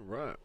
Right.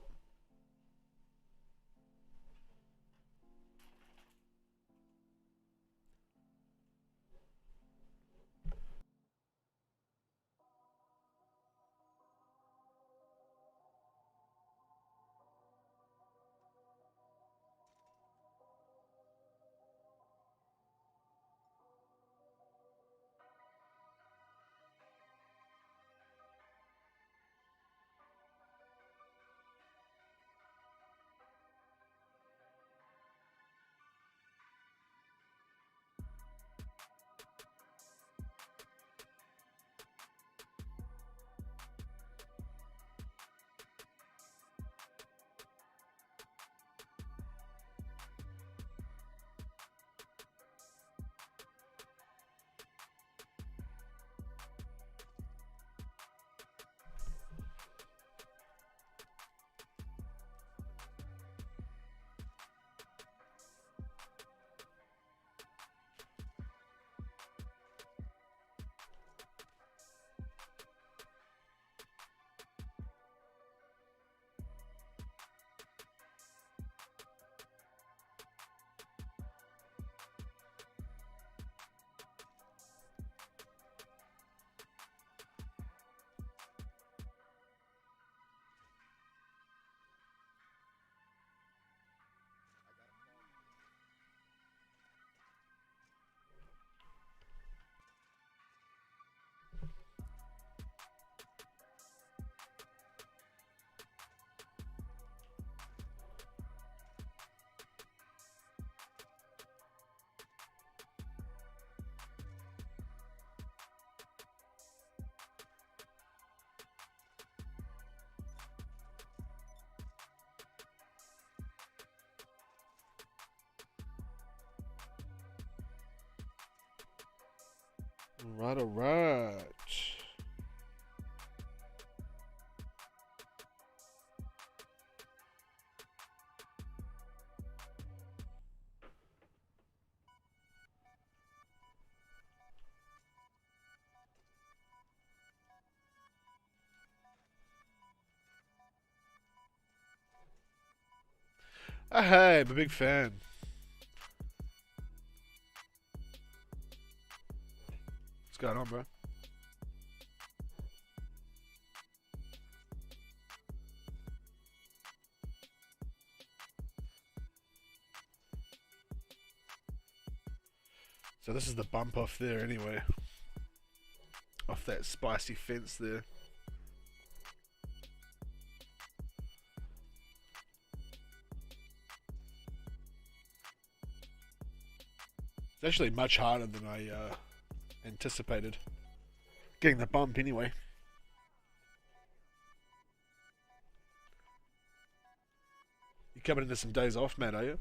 Alright, alright. Hey, I'm a big fan. What's going on, bro? So this is the bump off there anyway. Off that spicy fence there. It's actually much harder than I anticipated. Getting the bump anyway. You coming into some days off, man, are you?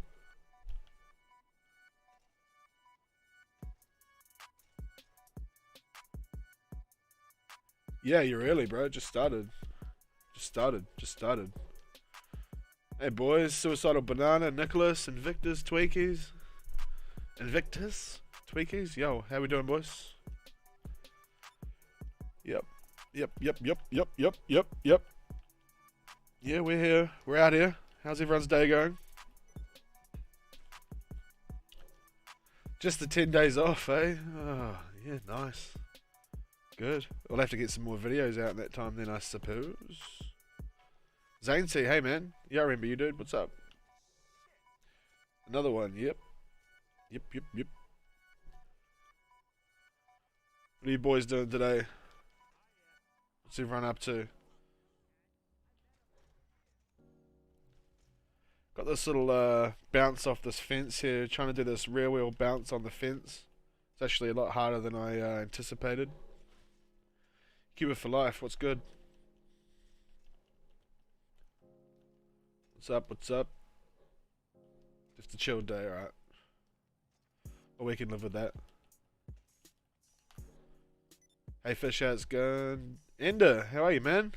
Yeah, you're early, bro. Just started. Just started. Hey, boys. Suicidal Banana, Nicholas, Invictus, Tweakies. Invictus? Tweakies? Yo, how we doing, boys? Yep. Yep. Yeah, we're here. We're out here. How's everyone's day going? Just the 10 days off, eh? Oh, yeah, nice. Good. We'll have to get some more videos out in that time then, I suppose. Zane C, hey man. Yeah, I remember you, dude. What's up? Another one, yep. Yep. What are you boys doing today? What's everyone up to? Got this little bounce off this fence here. Trying to do this rear wheel bounce on the fence. It's actually a lot harder than I anticipated. Cuba for life, what's good? What's up? Just a chill day, alright. Well, we can live with that. Hey Fish, how's it going? Ender, how are you, man?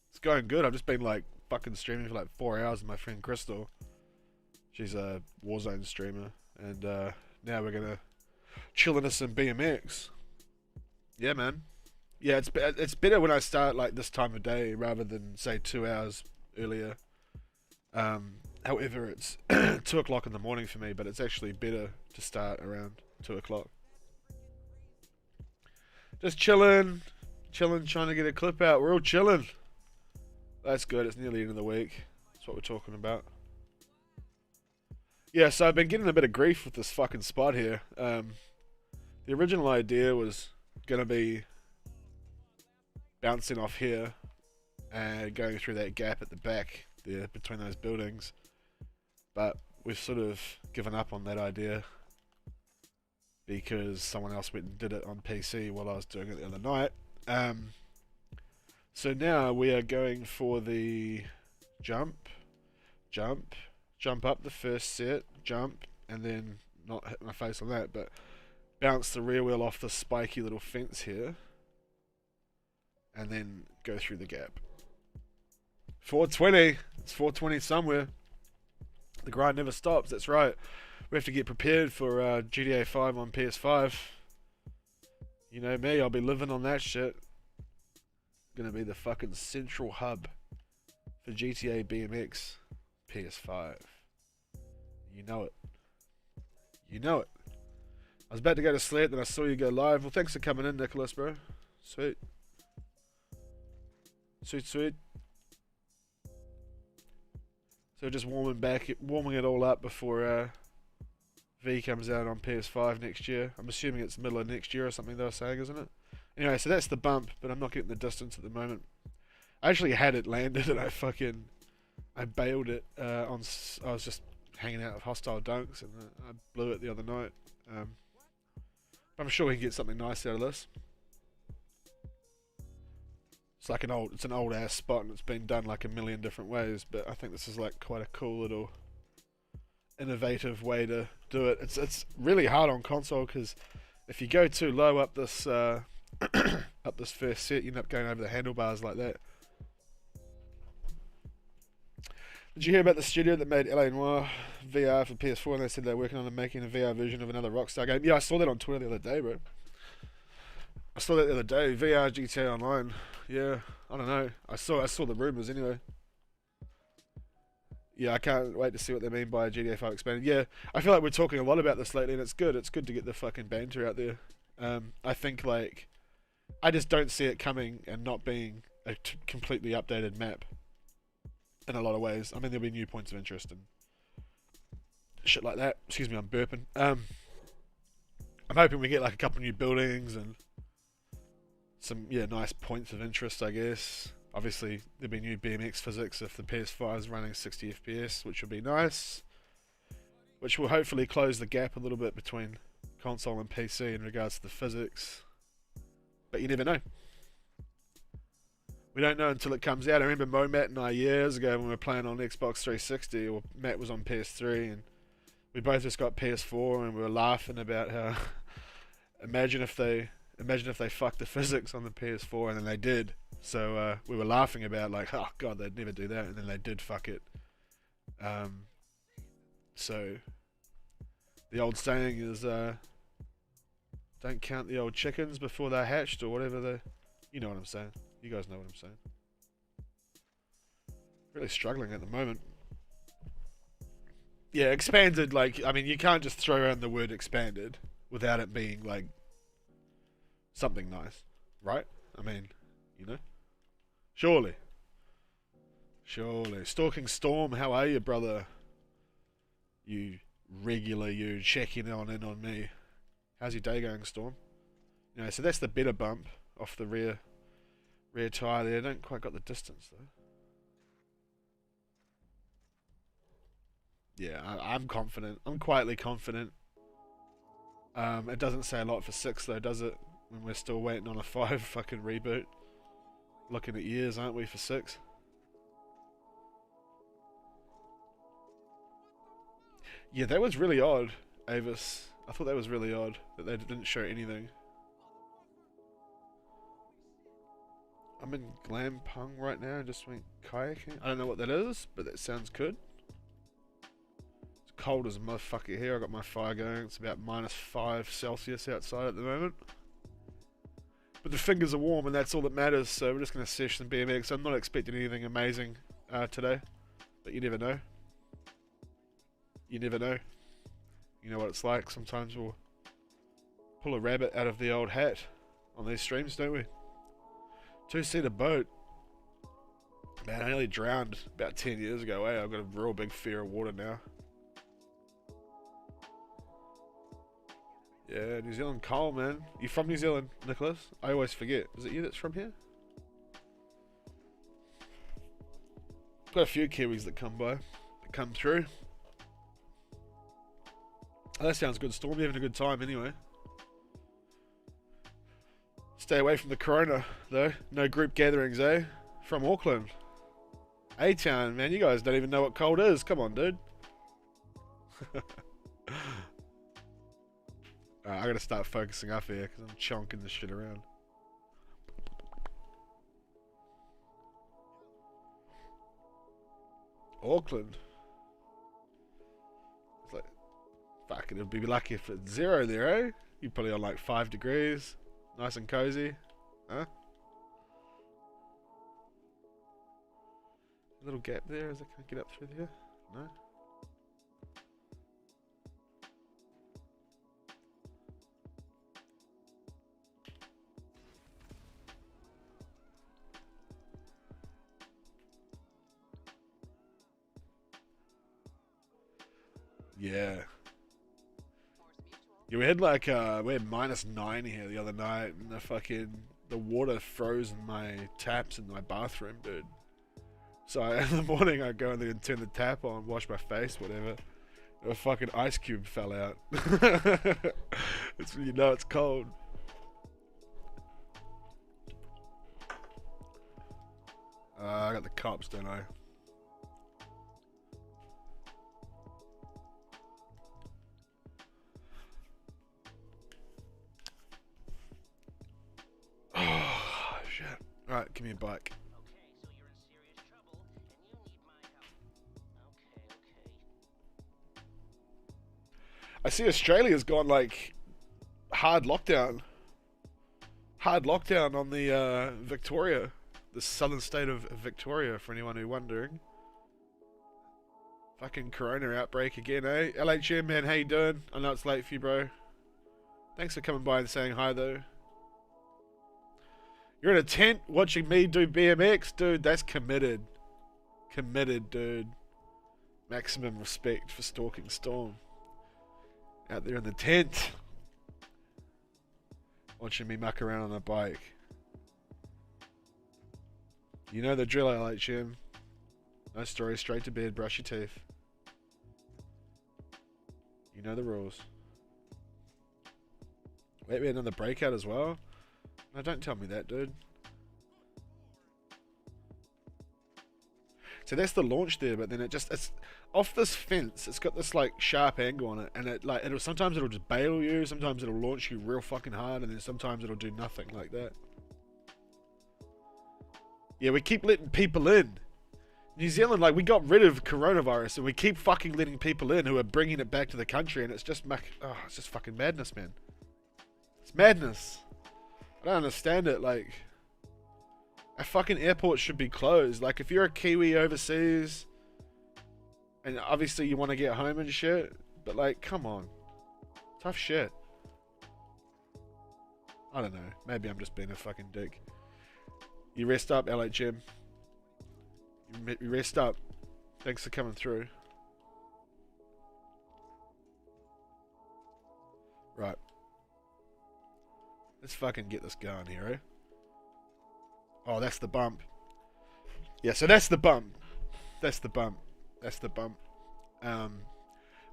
It's going good. I've just been like fucking streaming for like 4 hours with my friend Crystal. She's a Warzone streamer. And now we're gonna chill into some BMX. Yeah, man. Yeah, it's better when I start like this time of day rather than say 2 hours earlier. However, it's 2 o'clock in the morning for me, but it's actually better to start around 2 o'clock. Just chilling, trying to get a clip out. We're all chilling. That's good. It's nearly the end of the week. That's what we're talking about. Yeah, so I've been getting a bit of grief with this fucking spot here. The original idea was going to be bouncing off here and going through that gap at the back there between those buildings. But we've sort of given up on that idea because someone else went and did it on PC while I was doing it the other night. So now we are going for the jump up the first set, jump, and then not hit my face on that, but bounce the rear wheel off the spiky little fence here, and then go through the gap. 420, it's 420 somewhere. The grind never stops, that's right. We have to get prepared for GTA 5 on PS5. You know me, I'll be living on that shit. Gonna be the fucking central hub for GTA BMX PS5. You know it. You know it. I was about to go to sleep, then I saw you go live. Well, thanks for coming in, Nicholas, bro. Sweet. Sweet. So just warming it all up before V comes out on PS5 next year. I'm assuming it's the middle of next year or something they were saying, isn't it? Anyway, so that's the bump, but I'm not getting the distance at the moment. I actually had it landed and I bailed it I was just hanging out with hostile dunks and I blew it the other night. I'm sure we can get something nice out of this. It's an old ass spot and it's been done like a million different ways, but I think this is like quite a cool little innovative way to do it. It's really hard on console because if you go too low up this up this first set, you end up going over the handlebars like that. Did you hear about the studio that made LA Noire VR for PS4 and they said they're working on making a VR version of another Rockstar game? Yeah, I saw that on Twitter the other day, bro. I saw that the other day. VR GTA Online. Yeah, I don't know. I saw the rumors anyway. Yeah, I can't wait to see what they mean by GTA 5 expanded. Yeah, I feel like we're talking a lot about this lately and it's good. It's good to get the fucking banter out there. I think like I just don't see it coming and not being a completely updated map. In a lot of ways. I mean, there'll be new points of interest and shit like that. Excuse me, I'm burping. I'm hoping we get like a couple new buildings and some nice points of interest, I guess. Obviously, there'll be new BMX physics if the PS5 is running 60 FPS, which will be nice. Which will hopefully close the gap a little bit between console and PC in regards to the physics. But you never know. We don't know until it comes out. I remember Matt and I years ago when we were playing on Xbox 360, or Matt was on PS3, and we both just got PS4, and we were laughing about how imagine if they fucked the physics on the PS4, and then they did. So we were laughing about like, oh god, they'd never do that, and then they did fuck it. So the old saying is, don't count the old chickens before they're hatched, or whatever you know what I'm saying. You guys know what I'm saying. Really struggling at the moment. Yeah, expanded, like, I mean, you can't just throw around the word expanded without it being, like, something nice, right? I mean, you know? Surely. Stalking Storm, how are you, brother? You checking in on me. How's your day going, Storm? You know, so that's the better bump off the rear tyre there. Don't quite got the distance though. Yeah, I'm confident. I'm quietly confident. It doesn't say a lot for 6 though, does it? When we're still waiting on a 5 fucking reboot. Looking at years, aren't we, for 6? Yeah, that was really odd, Avis. I thought that was really odd that they didn't show anything. I'm in Glampung right now and just went kayaking. I don't know what that is, but that sounds good. It's cold as a motherfucker here. I got my fire going. It's about -5 Celsius outside at the moment. But the fingers are warm and that's all that matters, so we're just going to sesh some BMX. I'm not expecting anything amazing today, but you never know. You never know. You know what it's like. Sometimes we'll pull a rabbit out of the old hat on these streams, don't we? Two-seater boat. Man, I nearly drowned about 10 years ago, eh? I've got a real big fear of water now. Yeah, New Zealand coal, man. You from New Zealand, Nicholas? I always forget. Is it you that's from here? Got a few Kiwis that come by, that come through. Oh, that sounds good, Storm. You're having a good time anyway. Stay away from the corona, though. No group gatherings, eh? From Auckland. A-Town, man. You guys don't even know what cold is. Come on, dude. Alright, I gotta start focusing up here because I'm chonking this shit around. Auckland. It's like, fuck, it'd be lucky if it's 0 there, eh? You're probably on like 5 degrees. Nice and cozy. Huh? A little gap there as I can't get up through there. No? Yeah. Yeah, we had like we had -9 here the other night, and the water froze in my taps in my bathroom, dude. So in the morning I go in there and turn the tap on, wash my face, whatever. A fucking ice cube fell out. It's when you know it's cold. I got the cops, don't I? Oh, shit. Alright, give me a bike. I see Australia's gone like hard lockdown. Hard lockdown on the Victoria. The southern state of Victoria, for anyone who wondering. Fucking corona outbreak again, eh? LHM, man, how you doing? I know it's late for you, bro. Thanks for coming by and saying hi, though. You're in a tent watching me do BMX? Dude, that's committed. Committed, dude. Maximum respect for stalking Storm. Out there in the tent. Watching me muck around on a bike. You know the drill, LHM. No story, straight to bed, brush your teeth. You know the rules. Wait, we had another breakout as well? No, don't tell me that, dude. So that's the launch there, but then it's off this fence. It's got this like sharp angle on it, and sometimes it'll just bail you, sometimes it'll launch you real fucking hard, and then sometimes it'll do nothing like that. Yeah, we keep letting people in. New Zealand, like, we got rid of coronavirus, and we keep fucking letting people in who are bringing it back to the country, and it's just it's just fucking madness, man. It's madness. I don't understand it. Like, a fucking airport should be closed. Like, if you're a Kiwi overseas, and obviously you want to get home and shit, but like, come on. Tough shit. I don't know. Maybe I'm just being a fucking dick. You rest up, LHM. You rest up. Thanks for coming through. Right. Let's fucking get this going here, eh? Oh, that's the bump. Yeah, so that's the bump. That's the bump. That's the bump.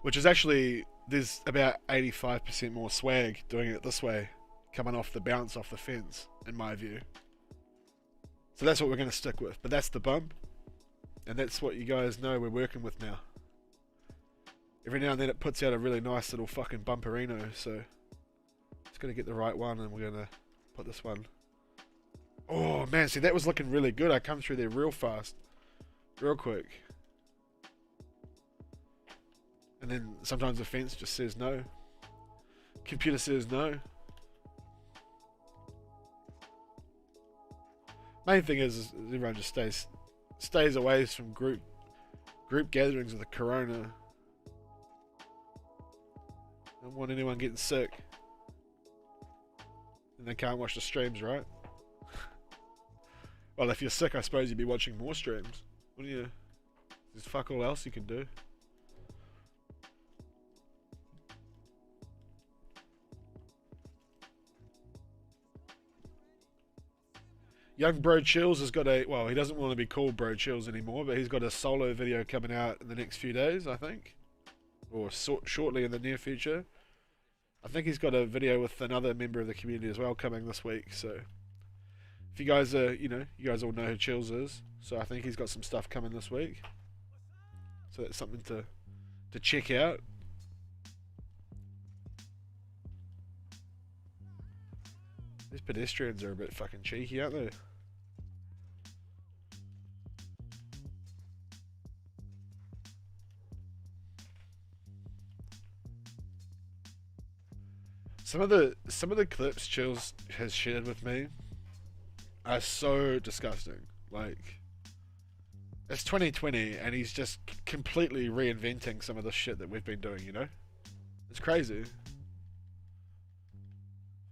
Which is actually, there's about 85% more swag doing it this way, coming off the bounce off the fence, in my view. So that's what we're going to stick with. But that's the bump. And that's what you guys know we're working with now. Every now and then it puts out a really nice little fucking bumperino, so it's going to get the right one, and we're going to put this one. Oh man, see, that was looking really good. I come through there real fast. Real quick. And then sometimes the fence just says no. Computer says no. Main thing is everyone just stays stays away from group gatherings with the corona. Don't want anyone getting sick. And they can't watch the streams, right? Well, if you're sick, I suppose you'd be watching more streams, wouldn't you? There's fuck all else you can do. Young Bro Chills has got a, well, he doesn't want to be called Bro Chills anymore, but he's got a solo video coming out in the next few days, I think. Or shortly in the near future. I think he's got a video with another member of the community as well coming this week, so if you guys are, you guys all know who Chills is, so I think he's got some stuff coming this week. So that's something to check out. These pedestrians are a bit fucking cheeky, aren't they? Some of the clips Chills has shared with me are so disgusting. Like, it's 2020 and he's just completely reinventing some of the shit that we've been doing, you know? It's crazy.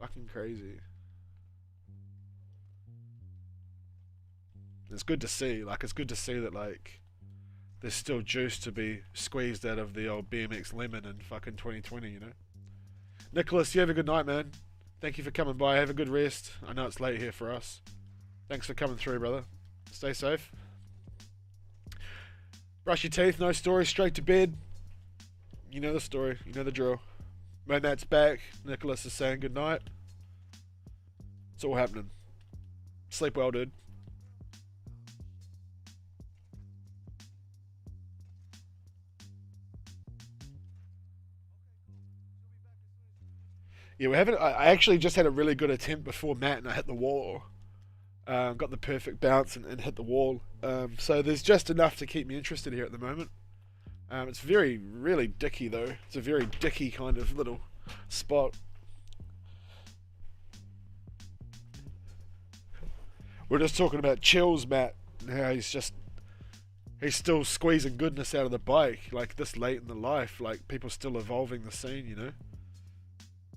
Fucking crazy. It's good to see. Like, it's good to see that, like, there's still juice to be squeezed out of the old BMX lemon in fucking 2020, you know? Nicholas, you have a good night, man. Thank you for coming by. Have a good rest. I know it's late here for us. Thanks for coming through, brother. Stay safe. Brush your teeth, no story, straight to bed. You know the story. You know the drill. Matt's back. Nicholas is saying good night. It's all happening. Sleep well, dude. Yeah, we haven't. I actually just had a really good attempt before Matt and I hit the wall. Got the perfect bounce and hit the wall. So there's just enough to keep me interested here at the moment. It's really dicky though. It's a very dicky kind of little spot. We're just talking about Chills, Matt, and how he's still squeezing goodness out of the bike, like this late in the life, like people still evolving the scene, you know?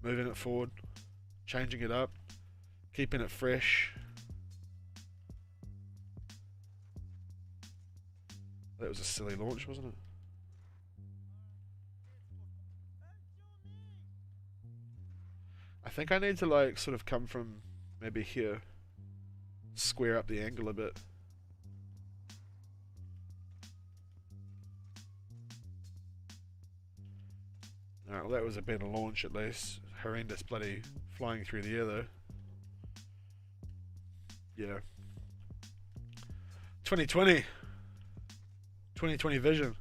Moving it forward, changing it up, keeping it fresh. That was a silly launch, wasn't it? I think I need to like sort of come from maybe here, square up the angle a bit. Alright, well that was a better launch at least. Horrendous bloody flying through the air though. Yeah. 2020 vision.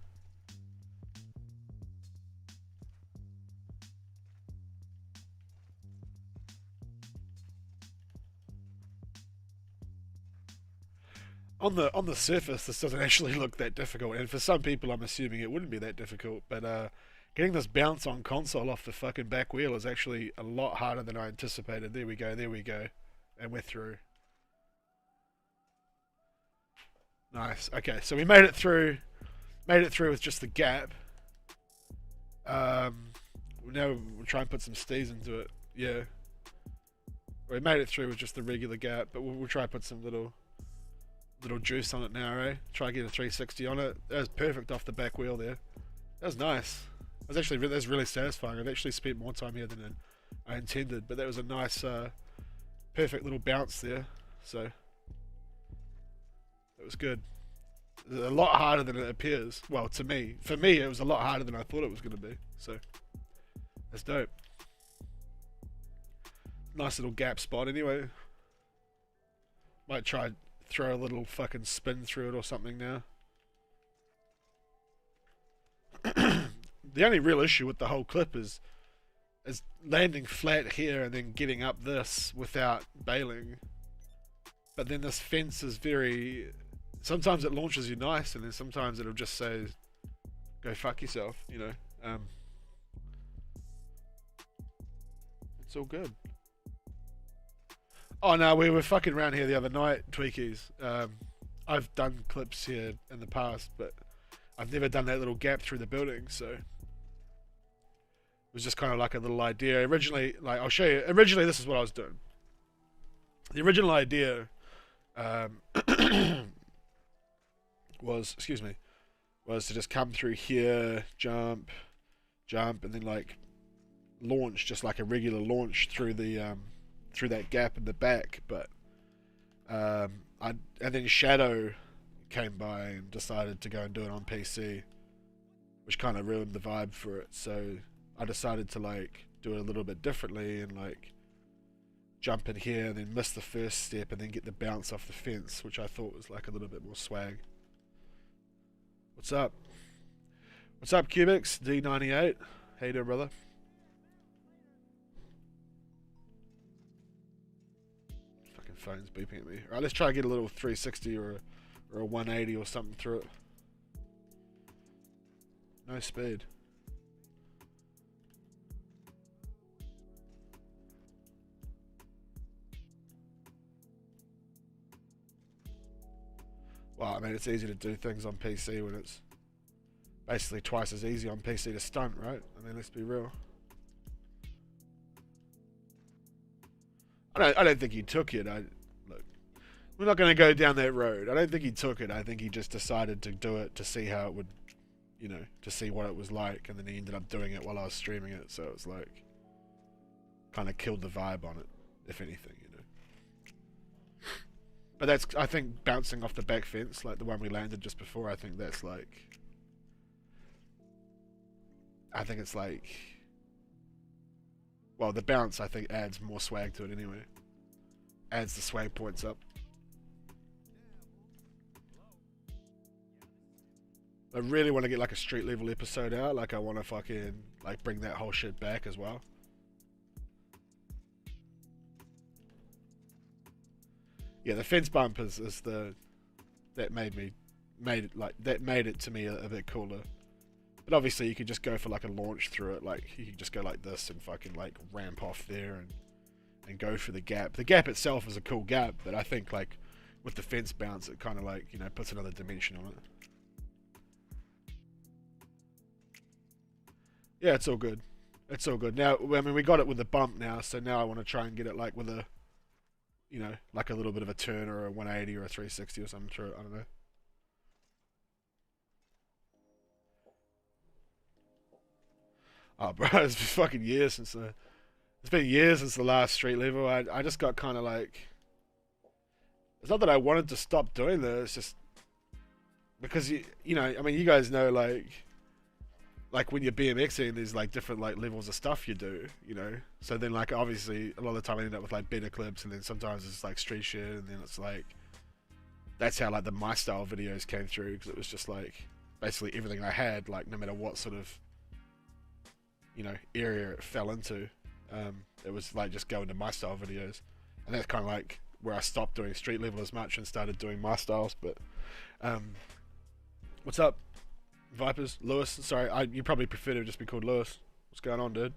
On the surface, this doesn't actually look that difficult, and for some people, I'm assuming it wouldn't be that difficult. But getting this bounce on console off the fucking back wheel is actually a lot harder than I anticipated. There we go, and we're through. Nice. Okay, so we made it through with just the gap. Now we'll try and put some stees into it. Yeah. We made it through with just the regular gap, but we'll try and put some little juice on it now, eh? Try and get a 360 on it. That was perfect off the back wheel there. That was nice. That was really satisfying. I've actually spent more time here than I intended, but that was a nice, perfect little bounce there. So it was good. A lot harder than it appears. Well, to me. For me, it was a lot harder than I thought it was going to be. So that's dope. Nice little gap spot anyway. Might try throw a little fucking spin through it or something now. The only real issue with the whole clip is landing flat here and then getting up this without bailing. But then this fence is very... Sometimes it launches you nice, and then sometimes it'll just say, go fuck yourself, you know. It's all good. Oh no, we were fucking around here the other night, Tweakies. I've done clips here in the past, but I've never done that little gap through the building, so it was just kind of like a little idea. Originally, like I'll show you. Originally, this is what I was doing. The original idea was, excuse me, was to just come through here, jump, and then like launch, just like a regular launch through the through that gap in the back. But and then Shadow came by and decided to go and do it on PC, which kind of ruined the vibe for it. So I decided to like do it a little bit differently and like jump in here and then miss the first step and then get the bounce off the fence, which I thought was like a little bit more swag. What's up? What's up, Cubics D98? How you doing, brother? Fucking phone's beeping at me. Alright, let's try and get a little 360 or a 180 or something through it. No speed. Well, I mean, it's easy to do things on PC when it's basically twice as easy on PC to stunt, right? I mean, let's be real. I don't think he took it. Look, we're not going to go down that road. I don't think he took it. I think he just decided to do it to see how it would, you know, to see what it was like, and then he ended up doing it while I was streaming it. So it was like, kind of killed the vibe on it, if anything, you know. But that's, I think, bouncing off the back fence, like the one we landed just before, I think that's like, I think it's like, well, the bounce, I think, adds more swag to it anyway. Adds the swag points up. I really want to get like a street level episode out, like I want to fucking, like, bring that whole shit back as well. Yeah, the fence bump is the, that made it to me a bit cooler. But obviously you could just go for like a launch through it, like you could just go like this and fucking like ramp off there and go for the gap. The gap itself is a cool gap, but I think like with the fence bounce it kind of like, you know, puts another dimension on it. Yeah, it's all good. It's all good. Now, I mean, we got it with the bump now, so now I want to try and get it like with a, you know, like a little bit of a turn or a 180 or a 360 or something through it. I don't know. Oh, bro, it's been fucking years since the. It's been years since the last street level. I just got kind of like. It's not that I wanted to stop doing this. It's just because you know, I mean, you guys know like when you're BMXing, there's like different like levels of stuff you do, you know. So then like obviously a lot of the time I end up with like better clips, and then sometimes it's like street shit, and then it's like that's how like the my style videos came through, because it was just like basically everything I had, like no matter what sort of, you know, area it fell into, it was like just going to my style videos, and that's kind of like where I stopped doing street level as much and started doing my styles. But what's up, Vipers? Lewis, sorry, you probably prefer to just be called Lewis. What's going on, dude?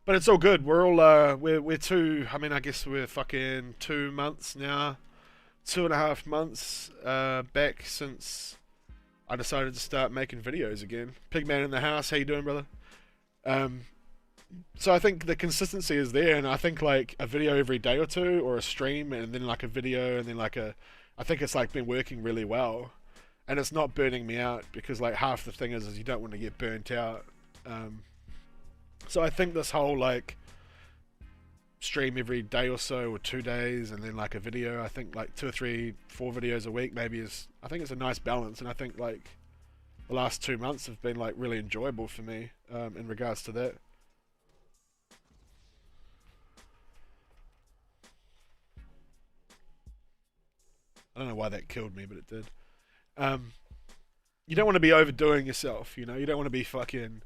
But it's all good. We're all we're two. I mean, I guess we're fucking 2 months now, 2.5 months back since I decided to start making videos again. Pigman in the house. How you doing, brother? So I think the consistency is there, and I think like a video every day or two, or a stream, and then like a video, and then like a, I think it's like been working really well, and it's not burning me out, because like half the thing is you don't want to get burnt out. So I think this whole like stream every day or so, or 2 days, and then like a video, I think like 2 or 3, 4 videos a week maybe is, I think it's a nice balance, and I think like the last 2 months have been like really enjoyable for me in regards to that. I don't know why that killed me, but it did. You don't want to be overdoing yourself, you know. You don't want to be fucking.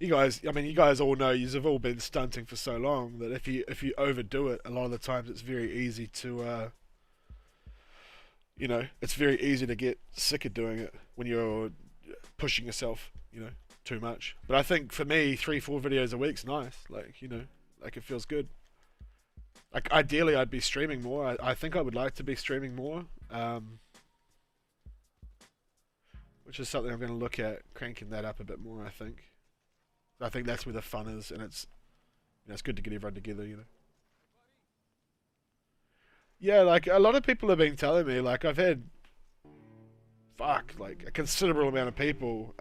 You guys, I mean, you guys all know. You've all been stunting for so long that if you overdo it, a lot of the times it's very easy to, you know, it's very easy to get sick of doing it when you're pushing yourself, you know, too much. But I think for me, 3, 4 videos a week's nice. Like, you know, like it feels good. Like ideally, I'd be streaming more. I think I would like to be streaming more. which is something I'm going to look at cranking that up a bit more. I think that's where the fun is, and it's good to get everyone together. Yeah, like a lot of people have been telling me, like I've had like a considerable amount of people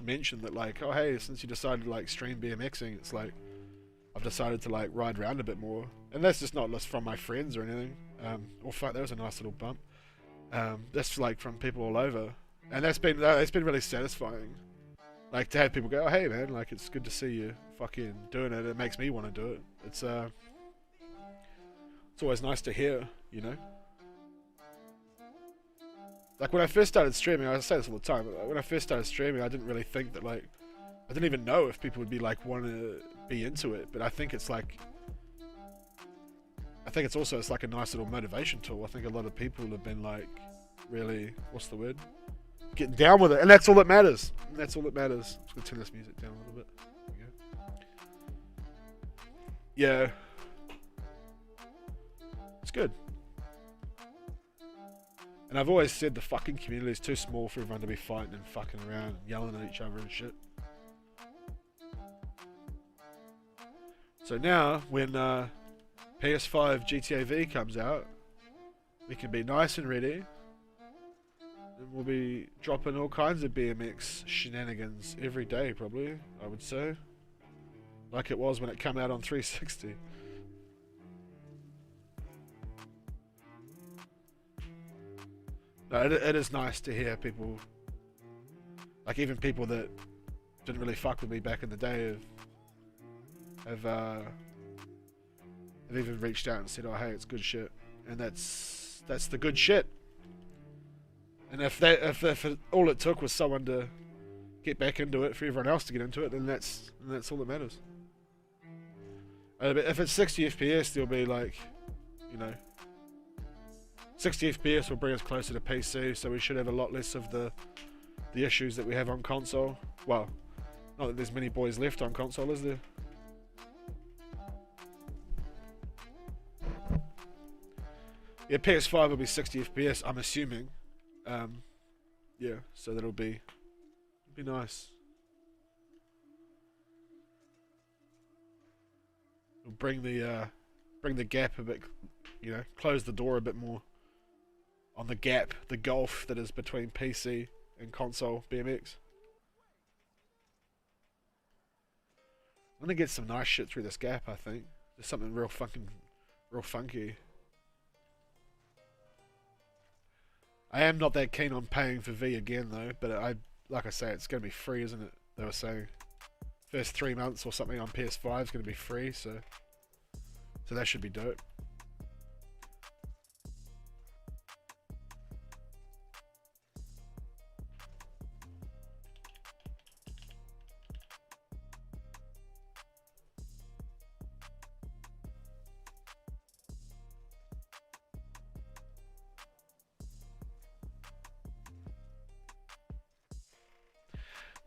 mention that, like, oh hey, since you decided to like stream BMXing, it's like I've decided to like ride around a bit more, and that's just not just from my friends or anything. Oh fuck, that was a nice little bump. That's like from people all over, and that's been really satisfying. Like to have people go, oh hey man, like it's good to see you fucking doing it. It makes me want to do it. It's always nice to hear, Like when I first started streaming, I say this all the time. But when I first started streaming, I didn't really think that I didn't even know if people would be like want to be into it. But I think it's like, it's like a nice little motivation tool. I think a lot of people have been like, really, what's the word? Getting down with it, and that's all that matters. I'm just gonna turn this music down a little bit. Yeah, it's good. And I've always said the fucking community is too small for everyone to be fighting and fucking around and yelling at each other and shit. So now, when PS5 GTAV comes out, we can be nice and ready. And we'll be dropping all kinds of BMX shenanigans every day, probably, I would say. Like it was when it came out on 360. No, it is nice to hear people, like even people that didn't really fuck with me back in the day have even reached out and said, oh hey, it's good shit. And that's the good shit. And if all it took was someone to get back into it, for everyone else to get into it, then that's all that matters. If it's 60 FPS, there'll be like, 60 FPS will bring us closer to PC, so we should have a lot less of the issues that we have on console. Well, not that there's many boys left on console, is there? Yeah, PS5 will be 60 FPS, I'm assuming. Yeah, so that'll be nice. It'll bring the gap a bit, close the door a bit more on the gap, the gulf that is between PC and console BMX. I'm gonna get some nice shit through this gap, I think. There's something real funky. I am not that keen on paying for V again though, but like I say, it's gonna be free, isn't it? They were saying first 3 months or something on PS5 is gonna be free, so that should be dope.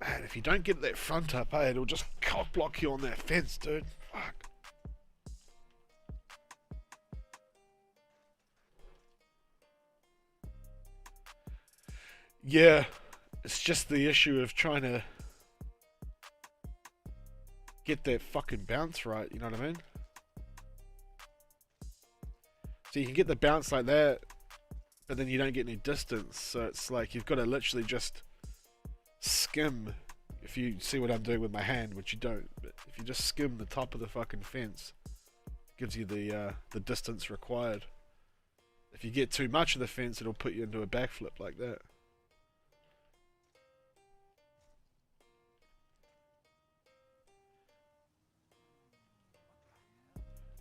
Man, if you don't get that front up, it'll just cock block you on that fence, dude. Fuck. Yeah, it's just the issue of trying to get that fucking bounce right, you know what I mean? So you can get the bounce like that, but then you don't get any distance, so it's like you've got to literally just skim, if you see what I'm doing with my hand, which you don't, but if you just skim the top of the fucking fence, it gives you the distance required. If you get too much of the fence, it'll put you into a backflip like that.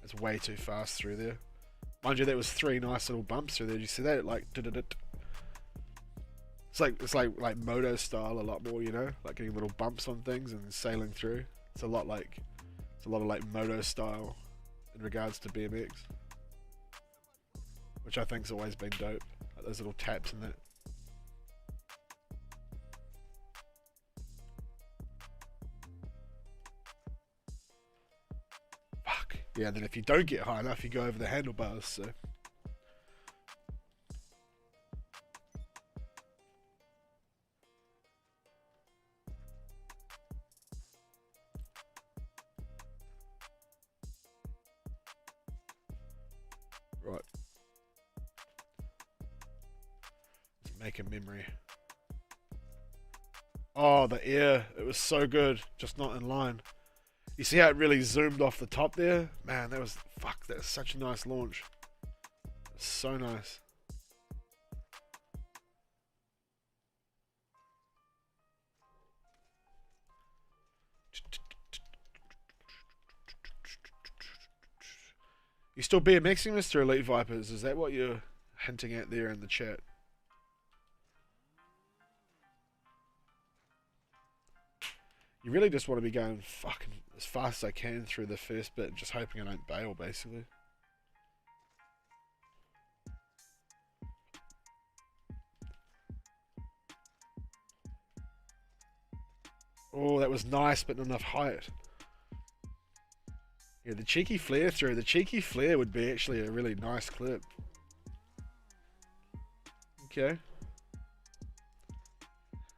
It's way too fast through there. Mind you, that was 3 nice little bumps through there. Did you see that? Like, It's like moto style a lot more, like getting little bumps on things and sailing through. It's a lot of like moto style in regards to BMX, which I think's always been dope. Like those little taps and that. Fuck yeah! And then if you don't get high enough, you go over the handlebars. So Right. Let's make a memory. Oh, the air. It was so good. Just not in line. You see how it really zoomed off the top there? Man, that was... Fuck, that was such a nice launch. So nice. You still BMXing, Mr. Elite Vipers? Is that what you're hinting at there in the chat? You really just want to be going fucking as fast as I can through the first bit, just hoping I don't bail, basically. Oh, that was nice, but not enough height. Yeah, the cheeky flare through. The cheeky flare would be actually a really nice clip. Okay.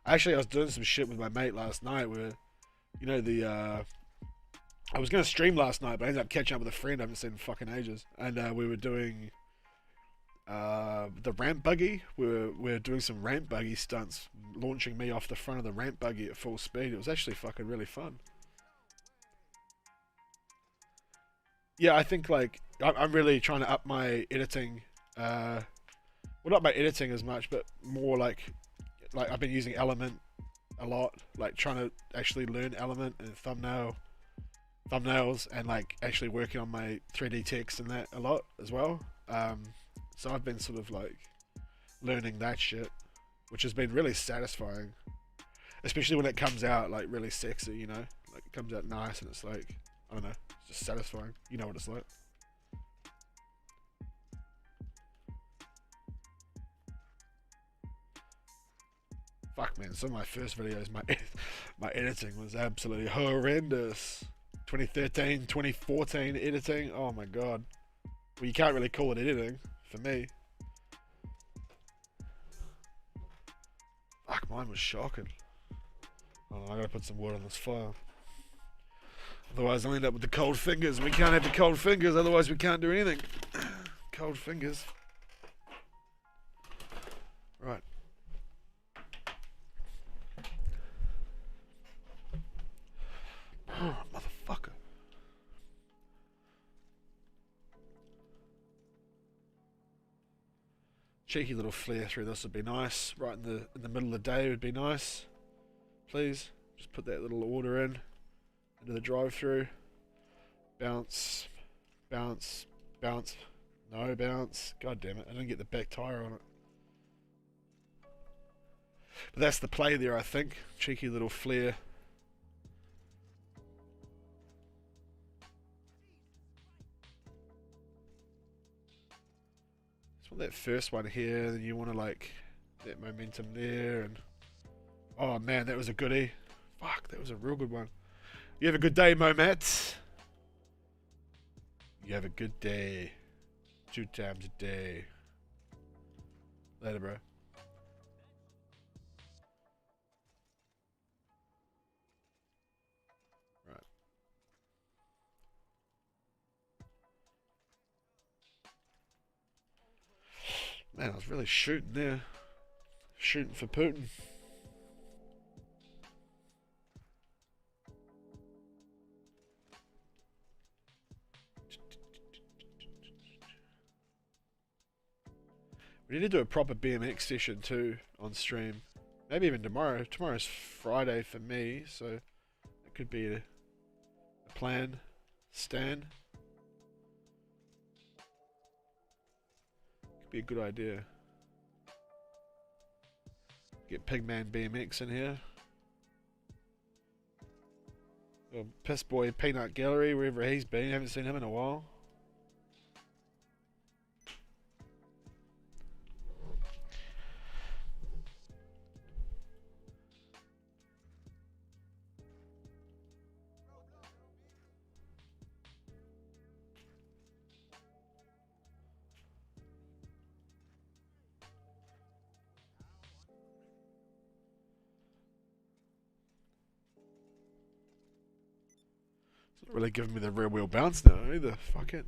Actually, I was doing some shit with my mate last night where, you know, I was going to stream last night, but I ended up catching up with a friend I haven't seen in fucking ages. And we were doing the ramp buggy. We were doing some ramp buggy stunts, launching me off the front of the ramp buggy at full speed. It was actually fucking really fun. Yeah, I think like I'm really trying to up my editing. Well, not my editing as much, but more like I've been using Element a lot, like trying to actually learn Element and thumbnails, and like actually working on my 3D text and that a lot as well. So I've been sort of like learning that shit, which has been really satisfying, especially when it comes out like really sexy, you know, like it comes out nice and it's like, I don't know, it's just satisfying. You know what it's like. Fuck man, some of my first videos, my editing was absolutely horrendous. 2013, 2014 editing, oh my god. Well, you can't really call it editing, for me. Fuck, mine was shocking. Oh, I gotta put some wood on this fire. Otherwise I'll end up with the cold fingers. We can't have the cold fingers, otherwise we can't do anything. Cold fingers. Right. Oh, motherfucker. Cheeky little flare through this would be nice. Right in the middle of the day would be nice. Please, just put that little order in into the drive-through. Bounce, bounce, bounce. No bounce. God damn it! I didn't get the back tire on it. But that's the play there, I think. Cheeky little flare. Just want that first one here, then you want to like that momentum there, and oh man, that was a goodie. Fuck, that was a real good one. You have a good day, Momat. You have a good day. 2 times a day. Later, bro. Right. Man, I was really shooting there. Shooting for Putin. We need to do a proper BMX session too on stream. Maybe even tomorrow. Tomorrow's Friday for me, so it could be a plan. Stan. Could be a good idea. Get Pigman BMX in here. Or Piss Boy Peanut Gallery, wherever he's been. Haven't seen him in a while. It's not really giving me the rear wheel bounce now either. Fuck it.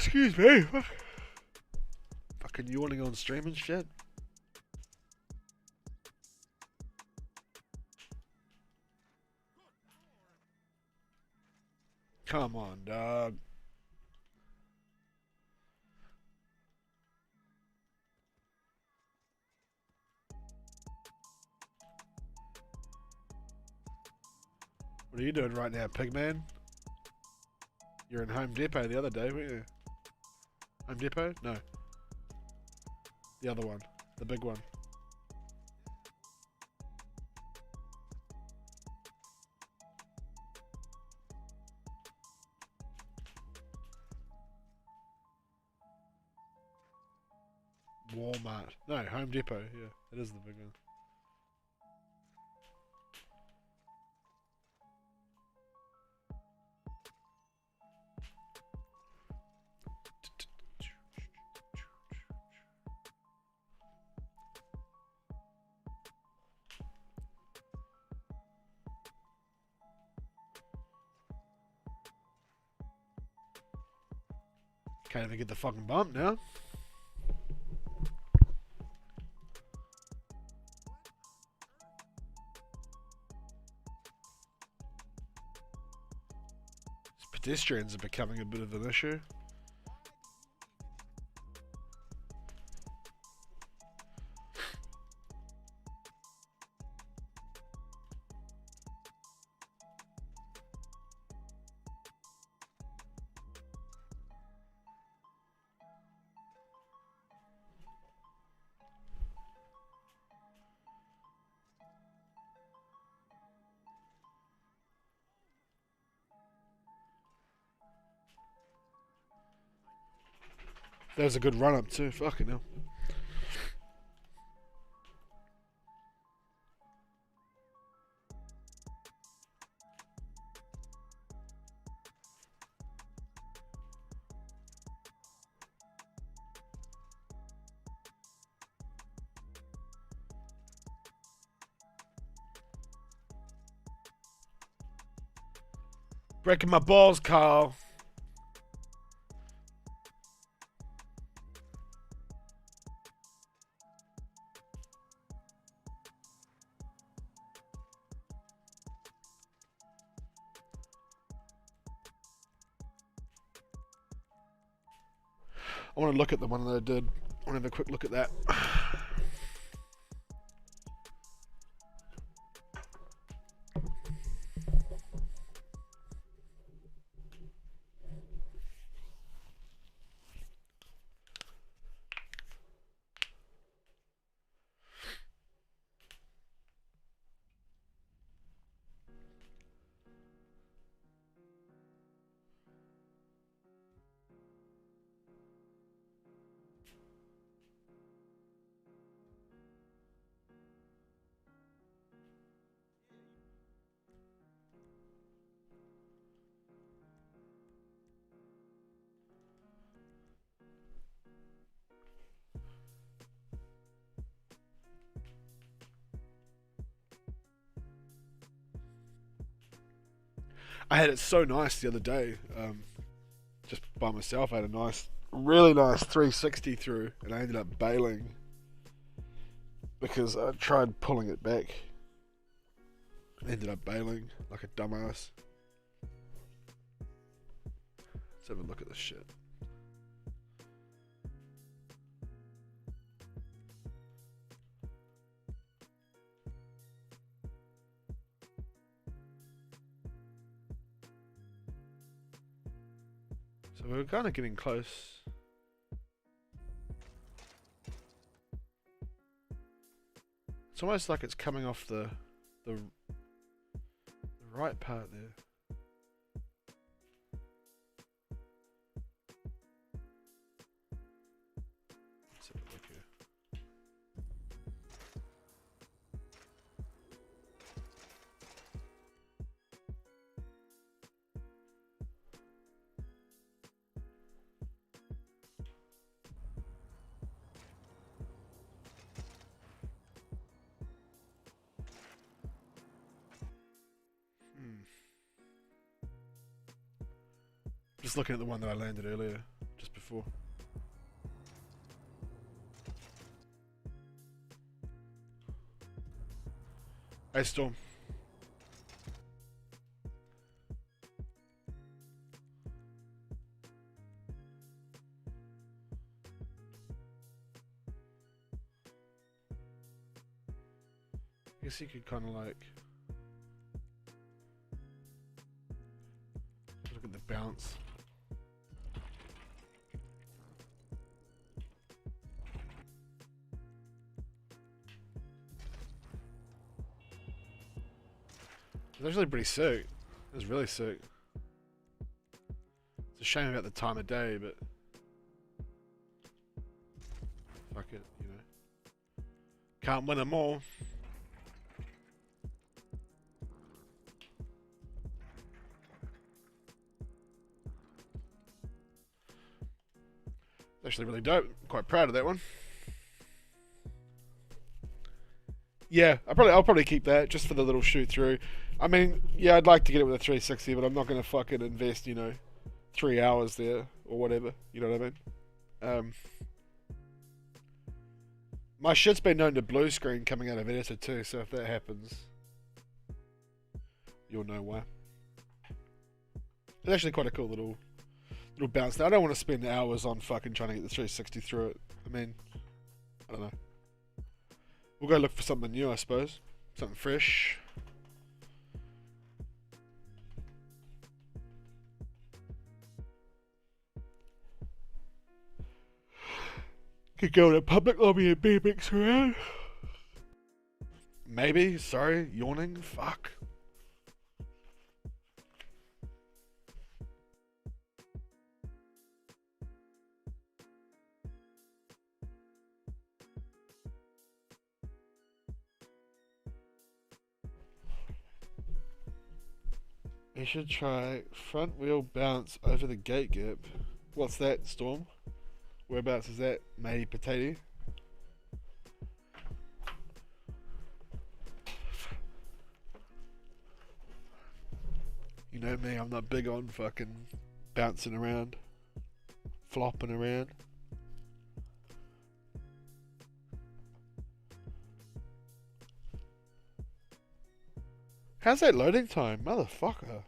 Excuse me. Fucking yawning on stream and shit. Come on, dog. What are you doing right now, Pigman? You were in Home Depot the other day, weren't you? Home Depot? No. The other one. The big one. Walmart. No, Home Depot. Yeah, it is the big one. Can't even get the fucking bump now. Pedestrians are becoming a bit of an issue. That was a good run up too, fucking hell. Breaking my balls, Carl. I want to look at the one that I did. I want to have a quick look at that. I had it so nice the other day, just by myself. I had a nice, really nice 360 through, and I ended up bailing because I tried pulling it back. Ended up bailing like a dumbass. Let's have a look at this shit. So we're kind of getting close. It's almost like it's coming off the right part there. Let's have a look here. Just looking at the one that I landed earlier, just before. before. Hey, Storm. I guess you could kind of like look at the bounce. It's actually pretty sick. It's really sick. It's a shame about the time of day, but fuck it, you know. Can't win them all. Actually really dope. I'm quite proud of that one. Yeah, I'll probably keep that just for the little shoot through. I mean, yeah, I'd like to get it with a 360, but I'm not gonna fucking invest, you know, 3 hours there or whatever. You know what I mean? My shit's been known to blue screen coming out of editor too, so if that happens, you'll know why. It's actually quite a cool little bounce. Now I don't want to spend hours on fucking trying to get the 360 through it. I mean, I don't know. We'll go look for something new, I suppose. Something fresh. Could go to public lobby and BMX around. Maybe. Sorry. Yawning. Fuck. You should try front wheel bounce over the gate gap. What's that, Storm? Whereabouts is that, matey potato? You know me, I'm not big on fucking bouncing around, flopping around. How's that loading time? Motherfucker.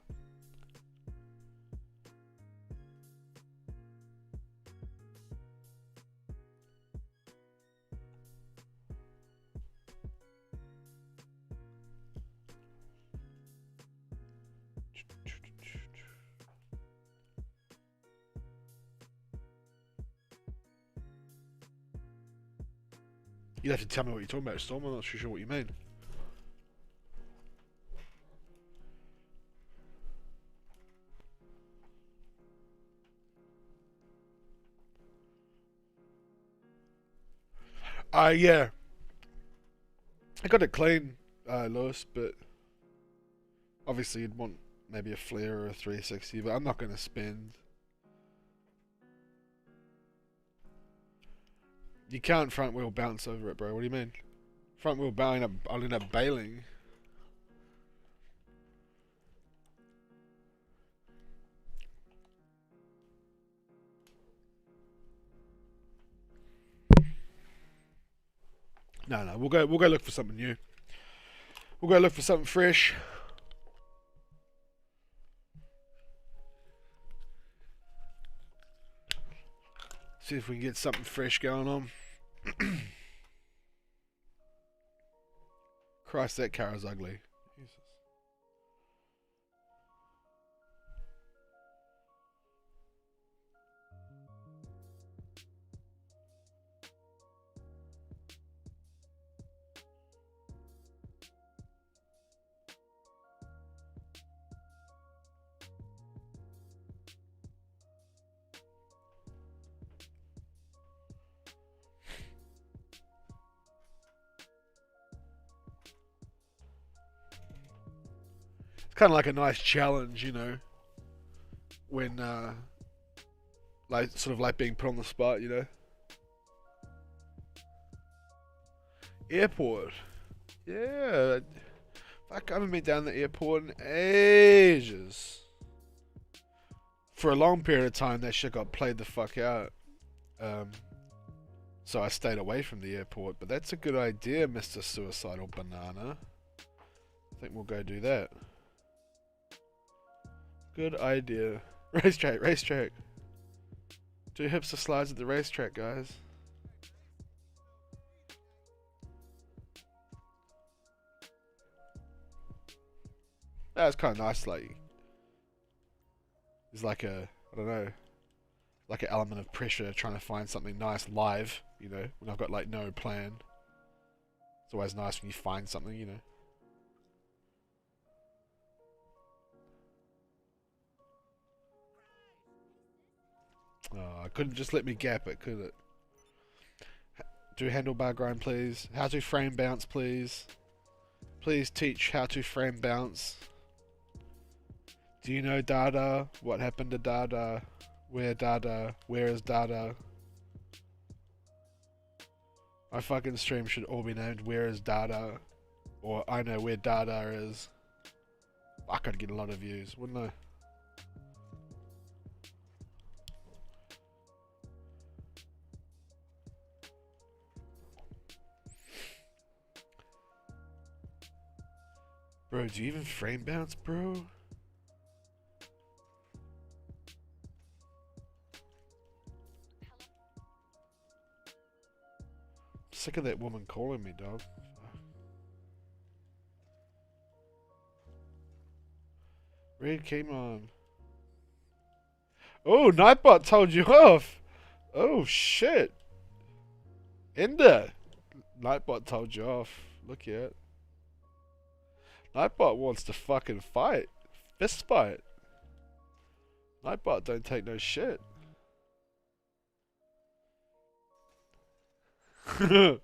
You'd have to tell me what you're talking about, Storm. I'm not sure what you mean. Yeah. I got it clean, Lewis, but obviously you'd want maybe a flare or a 360, but I'm not going to spend. You can't front wheel bounce over it, bro. What do you mean? Front wheel bailing, I'll end up bailing. No, we'll go look for something new. We'll go look for something fresh. See if we can get something fresh going on. Christ, that car is ugly. Jesus. Kind of like a nice challenge, you know, when like sort of like being put on the spot, you know. Airport, yeah. Fuck, I haven't been down the airport in ages. for a long period of time, that shit got played the fuck out. So I stayed away from the airport. But that's a good idea, Mr. Suicidal Banana. I think we'll go do that. Good idea. Racetrack, racetrack. Do hipster slides at the racetrack, guys. That's kind of nice, like, there's like a, I don't know, like an element of pressure trying to find something nice live, you know, when I've got like no plan. It's always nice when you find something, you know. Oh, I couldn't just let me gap it, could it? Do handlebar grind, please. How to frame bounce, please. Please teach how to frame bounce. Do you know Dada? What happened to Dada? Where Dada? Where is Dada? My fucking stream should all be named Where is Dada? Or I know where Dada is. I could get a lot of views, wouldn't I? Bro, do you even frame bounce, bro? Sick of that woman calling me, dog. Red came on. Oh, Nightbot told you off. Oh shit. Ender. Nightbot told you off. Look at it. Nightbot wants to fucking fight. Fist fight. Nightbot don't take no shit. Now,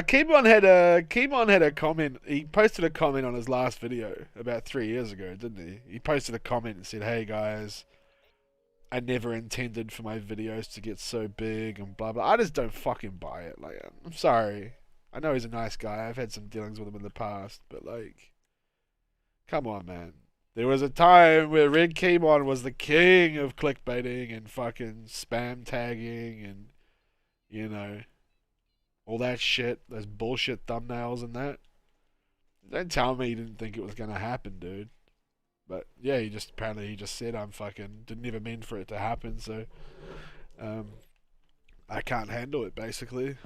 Keemon had a comment. He posted a comment on his last video about 3 years ago, didn't he? He posted a comment and said, "Hey guys, I never intended for my videos to get so big and blah blah." I just don't fucking buy it. Like, I'm sorry. I know he's a nice guy. I've had some dealings with him in the past, but like, come on, man. There was a time where Red Keemon was the king of clickbaiting and fucking spam tagging and, you know, all that shit, those bullshit thumbnails and that. Don't tell me you didn't think it was gonna happen, dude. But yeah, apparently he just said I'm fucking didn't even mean for it to happen, so I can't handle it basically.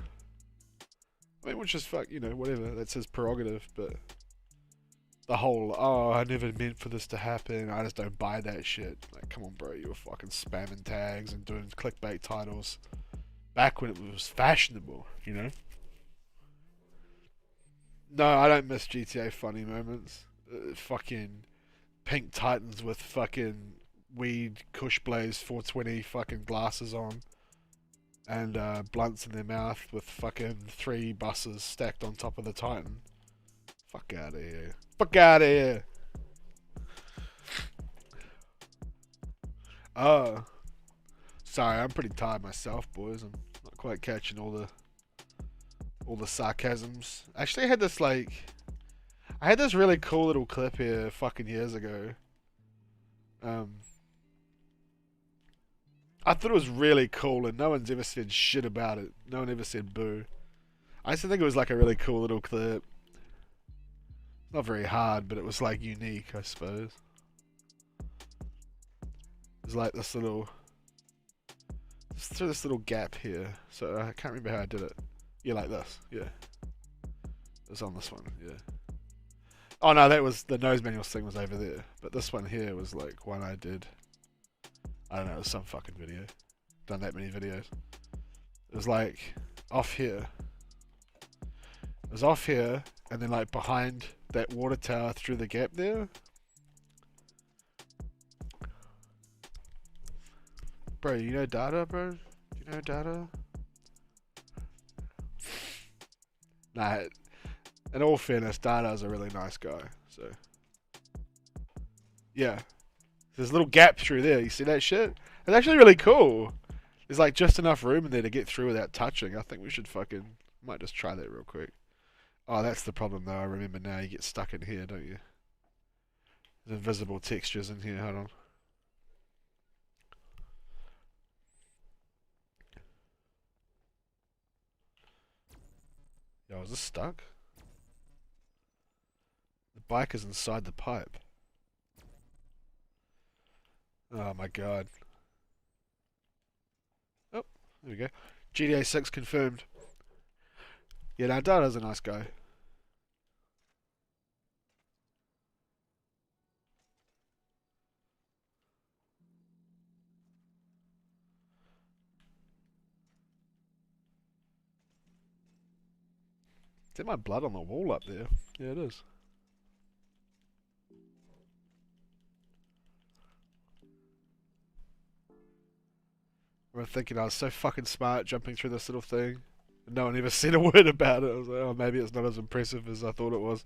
I mean, which is you know, whatever, that's his prerogative, but the whole, oh, I never meant for this to happen, I just don't buy that shit. Like, come on, bro, you were fucking spamming tags and doing clickbait titles back when it was fashionable, you know? No, I don't miss GTA funny moments. Fucking Pink Titans with fucking weed, Kush Blaze 420 fucking glasses on. And blunts in their mouth with fucking 3 buses stacked on top of the Titan. Fuck out of here. Fuck out of here. Oh. Sorry, I'm pretty tired myself, boys. I'm not quite catching all the sarcasms. Actually, I had this really cool little clip here fucking years ago. I thought it was really cool and no one's ever said shit about it. No one ever said boo. I used to think it was like a really cool little clip. Not very hard, but it was like unique, I suppose. There's like this little, just through this little gap here. So I can't remember how I did it. Yeah, like this. Yeah. It was on this one. Yeah. Oh no, that was the nose manual thing was over there. But this one here was like one I did. I don't know, it was some fucking video. Done that many videos. It was like off here. It was off here, and then like behind that water tower through the gap there. Bro, you know Dada, bro? Do you know Dada? Nah, in all fairness, Dada's a really nice guy, so. Yeah. There's a little gap through there, you see that shit? It's actually really cool. There's like just enough room in there to get through without touching. I think we should might just try that real quick. Oh, that's the problem though, I remember now, you get stuck in here, don't you? There's invisible textures in here, hold on. Yo, is this stuck? The bike is inside the pipe. Oh my god. Oh, there we go. GTA 6 confirmed. Yeah, now Dada's a nice guy. Is there my blood on the wall up there? Yeah, it is. I remember thinking I was so fucking smart jumping through this little thing. And no one ever said a word about it. I was like, oh, maybe it's not as impressive as I thought it was.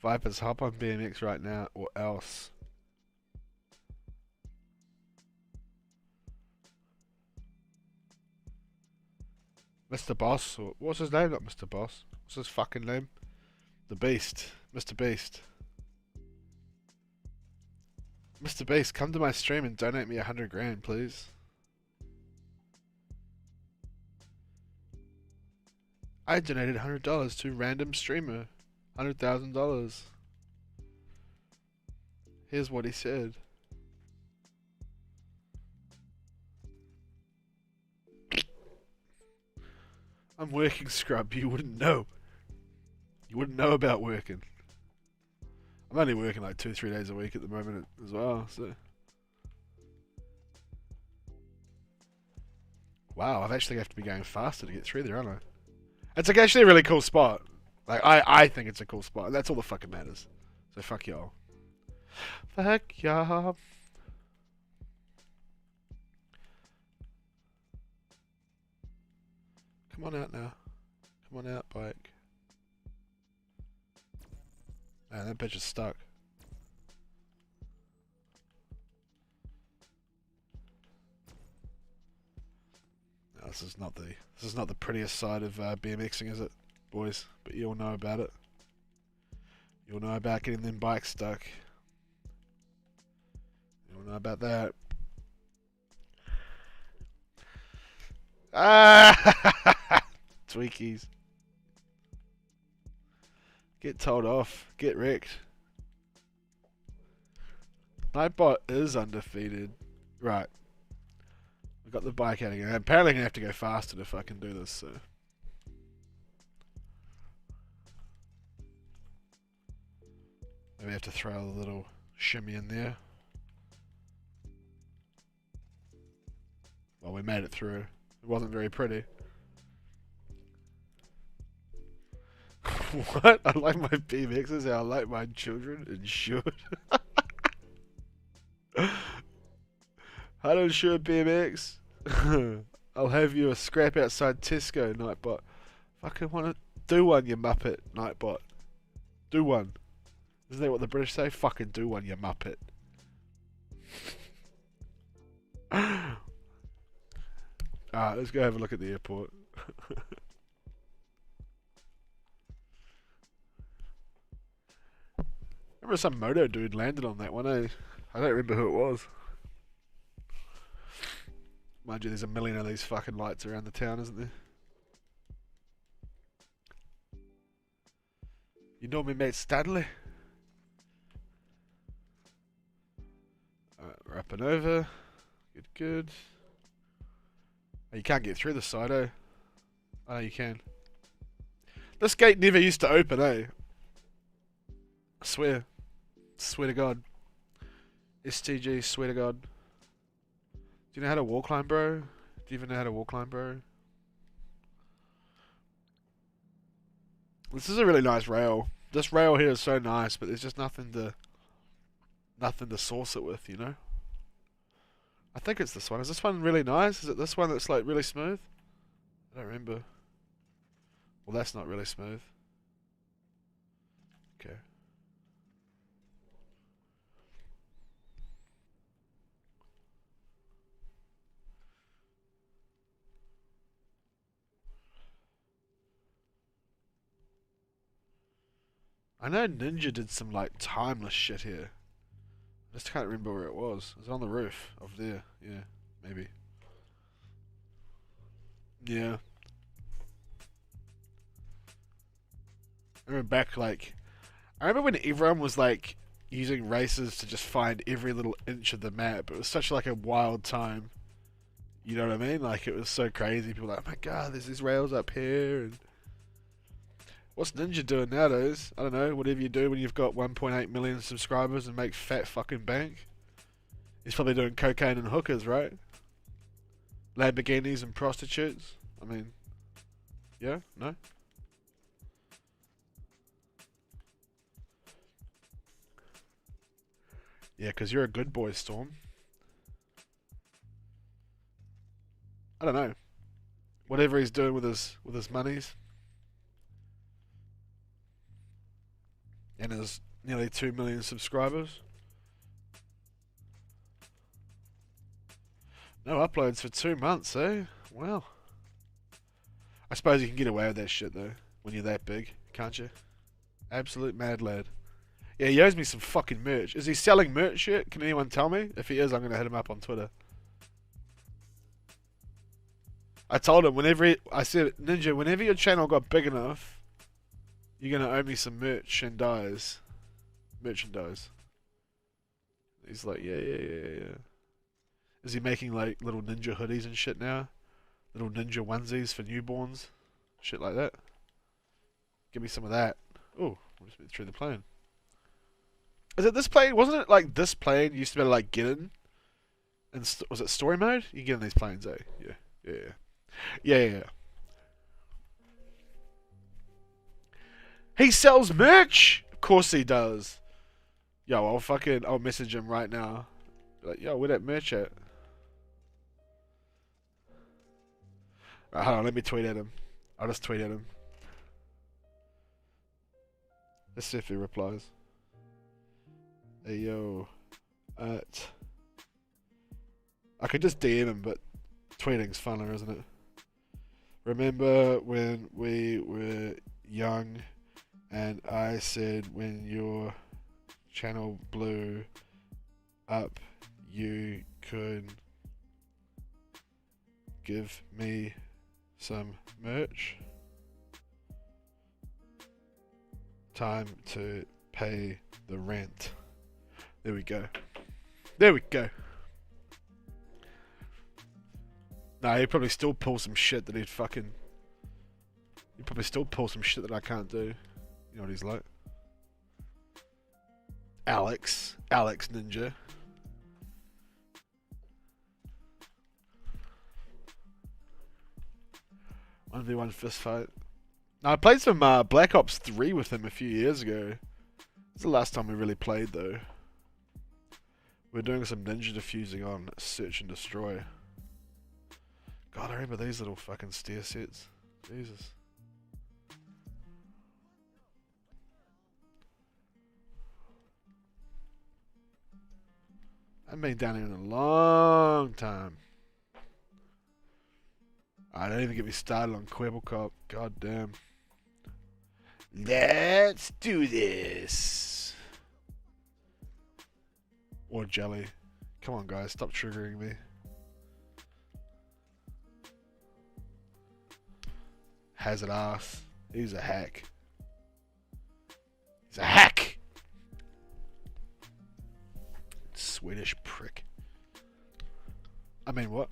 Vipers, hop on BMX right now, or else. Mr. Boss, or what's his name? Not Mr. Boss. What's his fucking name? The Beast. Mr. Beast. Mr. Beast, come to my stream and donate me 100 grand, please. I donated $100 to random streamer. $100,000. Here's what he said. I'm working, scrub. You wouldn't know. You wouldn't know about working. I'm only working like 2-3 days a week at the moment as well, so. Wow, I've actually have to be going faster to get through there, aren't I? It's like actually a really cool spot. Like, I think it's a cool spot, and that's all that fucking matters. So fuck y'all. Fuck y'all. Come on out now. Come on out, bike. Man, that bitch is stuck. No, this is not the prettiest side of BMXing, is it, boys? But you all know about it. You all know about getting them bikes stuck. You all know about that. Ah! Tweakies. Get told off. Get wrecked. Nightbot is undefeated. Right. We got the bike out again. Apparently I'm going to have to go faster if I can do this, so. Maybe I have to throw a little shimmy in there. Well, we made it through. It wasn't very pretty. What? I like my BMXs how I like my children and should. I don't shoot BMX. I'll have you a scrap outside Tesco, Nightbot. Fucking wanna do one, you muppet, Nightbot. Do one. Isn't that what the British say? Fucking do one, you muppet. Alright, let's go have a look at the airport. Remember some moto dude landed on that one, eh? I don't remember who it was. Mind you, there's a million of these fucking lights around the town, isn't there? You know me, mate Stanley? Alright, we're up and over. Good, good. Oh, you can't get through the side, eh? Oh, you can. This gate never used to open, eh? I swear. Swear to God. STG, swear to God. Do you know how to wall climb, bro? Do you even know how to wall climb, bro? This is a really nice rail. This rail here is so nice, but there's just nothing to source it with, you know? I think it's this one. Is this one really nice? Is it this one that's like really smooth? I don't remember. Well, that's not really smooth. Okay. I know Ninja did some like timeless shit here. I just can't remember where it was. It was on the roof of there. Yeah, maybe. Yeah. I remember back like I remember when everyone was like using races to just find every little inch of the map. It was such like a wild time. You know what I mean? Like it was so crazy. People were like, oh my god, there's these rails up here. And what's Ninja doing nowadays? I don't know. Whatever you do when you've got 1.8 million subscribers and make fat fucking bank. He's probably doing cocaine and hookers, right? Lamborghinis and prostitutes. I mean, yeah, no. Yeah, because you're a good boy, Storm. I don't know. Whatever he's doing with his monies and his nearly 2 million subscribers. No uploads for 2 months, eh? Well, I suppose you can get away with that shit though when you're that big, can't you? Absolute mad lad. Yeah, he owes me some fucking merch. Is he selling merch yet? Can anyone tell me? If he is, I'm gonna hit him up on Twitter. I told him I said, Ninja, whenever your channel got big enough, you're gonna owe me some merchandise. He's like, yeah. Is he making like little ninja hoodies and shit now? Little ninja onesies for newborns? Shit like that. Give me some of that. Oh, I just went through the plane. Is it this plane? Wasn't it like this plane you used to be able to like get in? And was it story mode? You get in these planes, eh? Yeah. He sells merch! Of course he does. Yo, I'll message him right now. Like, yo, where that merch at? Right, hold on, let me tweet at him. I'll just tweet at him. Let's see if he replies. Hey, yo. I could just DM him, but tweeting's funner, isn't it? Remember when we were young and I said when your channel blew up you could give me some merch? Time to pay the rent. There we go. Nah, he'd probably still pull some shit that he'd probably still pull some shit that I can't do. You know what he's like. Alex Ninja. 1v1 fist fight. Now I played some Black Ops 3 with him a few years ago. It's the last time we really played though. We're doing some ninja defusing on Search and Destroy. God, I remember these little fucking stair sets. Jesus. I haven't been down here in a long time. I don't even get me started on Quibblecop. God damn. Let's do this. Or Jelly. Come on, guys. Stop triggering me. Hazard ass. He's a hack. He's a hack! Swedish prick. I mean, what?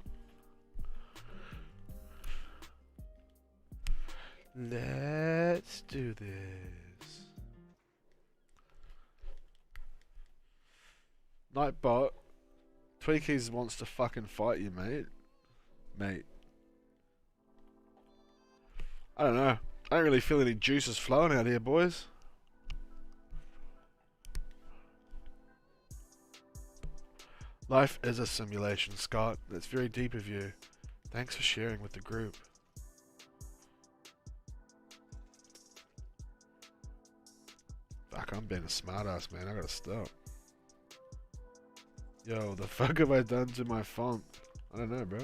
Let's do this. Nightbot. Tweakies wants to fucking fight you, mate. I don't know. I don't really feel any juices flowing out here, boys. Life is a simulation, Scott. That's very deep of you. Thanks for sharing with the group. Fuck, I'm being a smartass, man. I gotta stop. Yo, the fuck have I done to my font? I don't know, bro.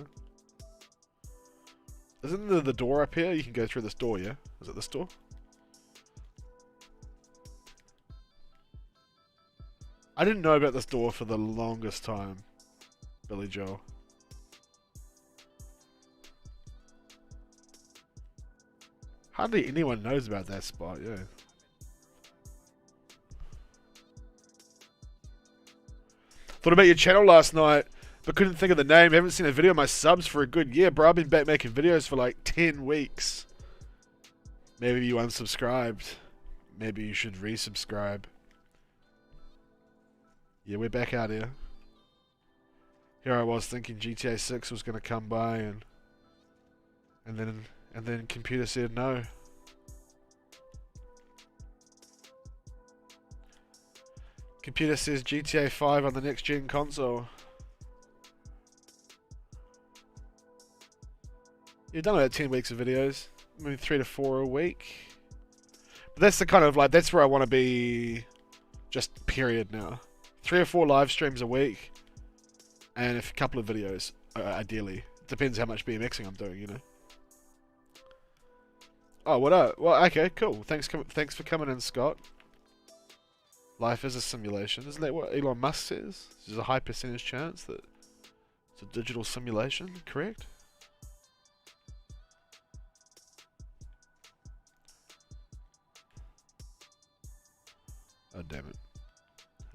Isn't the door up here? You can go through this door, yeah? Is it this door? I didn't know about this door for the longest time, Billy Joel. Hardly anyone knows about that spot, yeah. Thought about your channel last night, but couldn't think of the name. Haven't seen a video of my subs for a good year, bro. I've been back making videos for like 10 weeks. Maybe you unsubscribed. Maybe you should resubscribe. Yeah, we're back out here. Here I was thinking GTA 6 was gonna come by, and then computer said no. Computer says GTA 5 on the next gen console. You've done about 10 weeks of videos, maybe 3 to 4 a week. But that's the kind of like, that's where I want to be, just period now. 3 or 4 live streams a week, and a couple of videos, ideally. Depends how much BMXing I'm doing, you know. Oh, what up? Well, okay, cool. Thanks for coming in, Scott. Life is a simulation. Isn't that what Elon Musk says? There's a high percentage chance that it's a digital simulation, correct? Oh, damn it.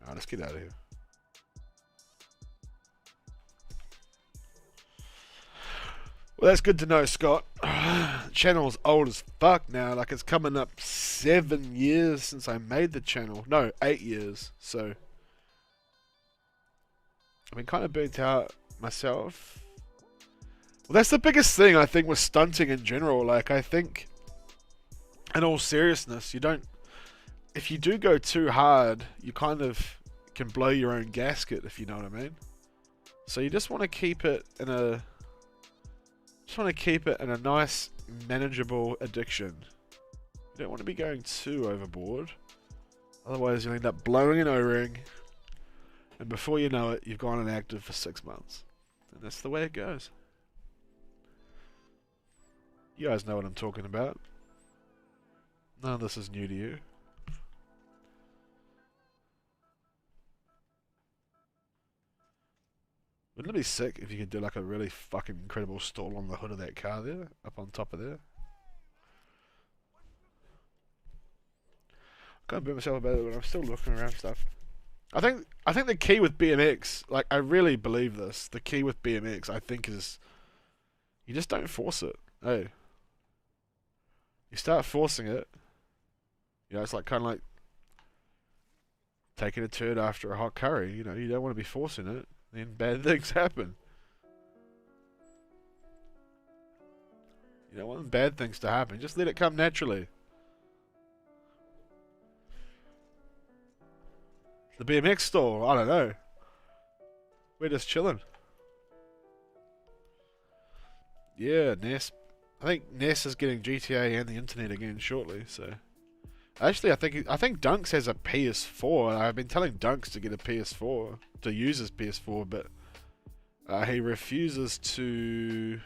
Alright, let's get out of here. Well, that's good to know, Scott. Channel's old as fuck now. Like, it's coming up 7 years since I made the channel. No, 8 years. So, I've been kind of burnt out myself. Well, that's the biggest thing, I think, with stunting in general. Like, I think, in all seriousness, you don't... If you do go too hard, you kind of can blow your own gasket, if you know what I mean. So you just want to keep it in a... Just want to keep it in a nice, manageable addiction. You don't want to be going too overboard. Otherwise, you'll end up blowing an O-ring. And before you know it, you've gone inactive for 6 months. And that's the way it goes. You guys know what I'm talking about. None of this is new to you. Wouldn't it be sick if you could do like a really fucking incredible stall on the hood of that car there? Up on top of there? I can't beat myself about it, but I'm still looking around stuff. I think the key with BMX, like I really believe this, the key with BMX I think is you just don't force it. Hey. You start forcing it, you know, it's like kinda like taking a turd after a hot curry, you know, you don't want to be forcing it. Then bad things happen. You don't want bad things to happen. Just let it come naturally. The BMX store, I don't know. We're just chilling. Yeah, Ness. I think Ness is getting GTA and the internet again shortly, so... Actually, I think Dunks has a PS4. I've been telling Dunks to get a PS4, to use his PS4, but he refuses to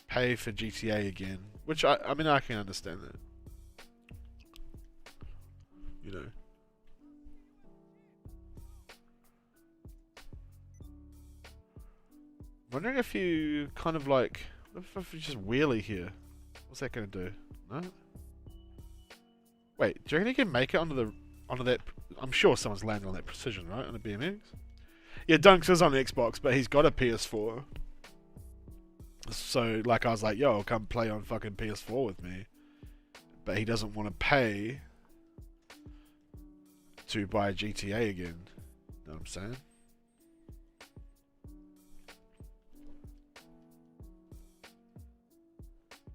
pay for GTA again. Which I mean, I can understand that. You know. Wondering if you kind of like, if you just wheelie here, what's that gonna do? No. Wait, do you reckon you can make it onto that? I'm sure someone's landed on that precision, right? On a BMX? Yeah, Dunks is on the Xbox, but he's got a PS4. So, like, I was like, yo, come play on fucking PS4 with me. But he doesn't want to pay to buy GTA again. Know what I'm saying?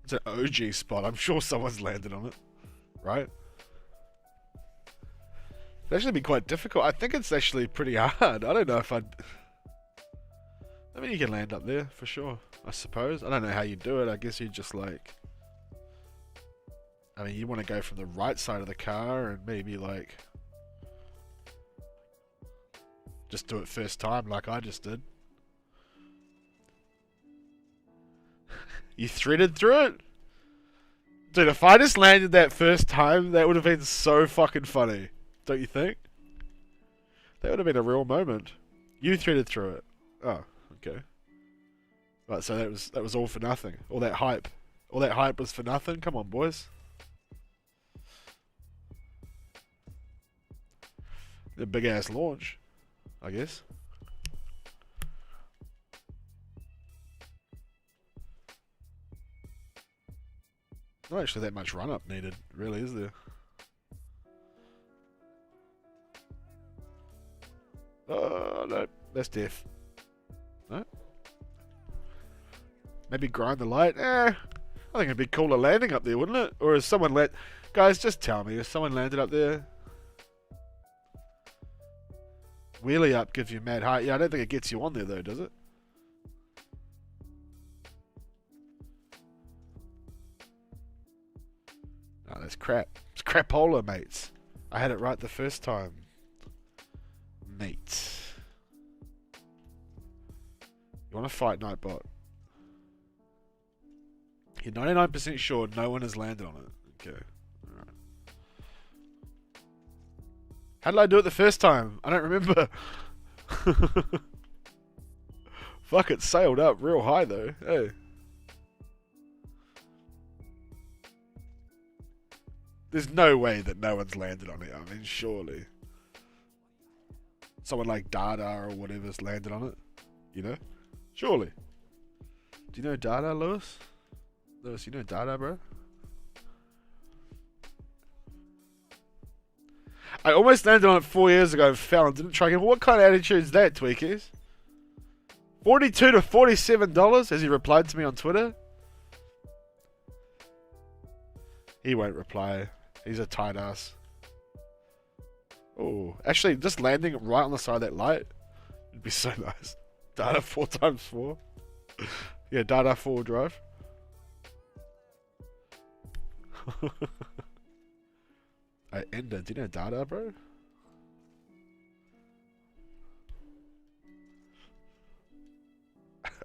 It's an OG spot. I'm sure someone's landed on it. Right? It'd actually be quite difficult. I think it's actually pretty hard. I don't know if I'd... I mean, you can land up there, for sure. I suppose. I don't know how you do it. I guess you just like... I mean, you want to go from the right side of the car and maybe like... just do it first time like I just did. You threaded through it? Dude, if I just landed that first time, that would have been so fucking funny. Don't you think? That would have been a real moment. You threaded through it. Oh, okay. Right, so that was all for nothing. All that hype. All that hype was for nothing? Come on, boys. A big ass launch, I guess. Not actually that much run up needed, really, is there? Oh, no. That's death. No? Maybe grind the light? I think it'd be cooler landing up there, wouldn't it? Or is someone Guys, just tell me, has someone landed up there? Wheelie up gives you mad height. Yeah, I don't think it gets you on there, though, does it? Oh, that's crap. It's crapola, mates. I had it right the first time. Mate. You want to fight Nightbot? You're 99% sure no one has landed on it. Okay. Alright. How did I do it the first time? I don't remember. Fuck, it sailed up real high though. Hey. There's no way that no one's landed on it. I mean, surely. Someone like Dada or whatever's landed on it. You know? Surely. Do you know Dada, Lewis? Lewis, you know Dada, bro? I almost landed on it 4 years ago and fell and didn't try again. What kind of attitude is that, Tweakers? $42 to $47, has he replied to me on Twitter? He won't reply. He's a tight ass. Oh, actually, just landing right on the side of that light would be so nice. Data 4x4. Yeah, Data 4 drive. I ended. Do you know Dada, bro?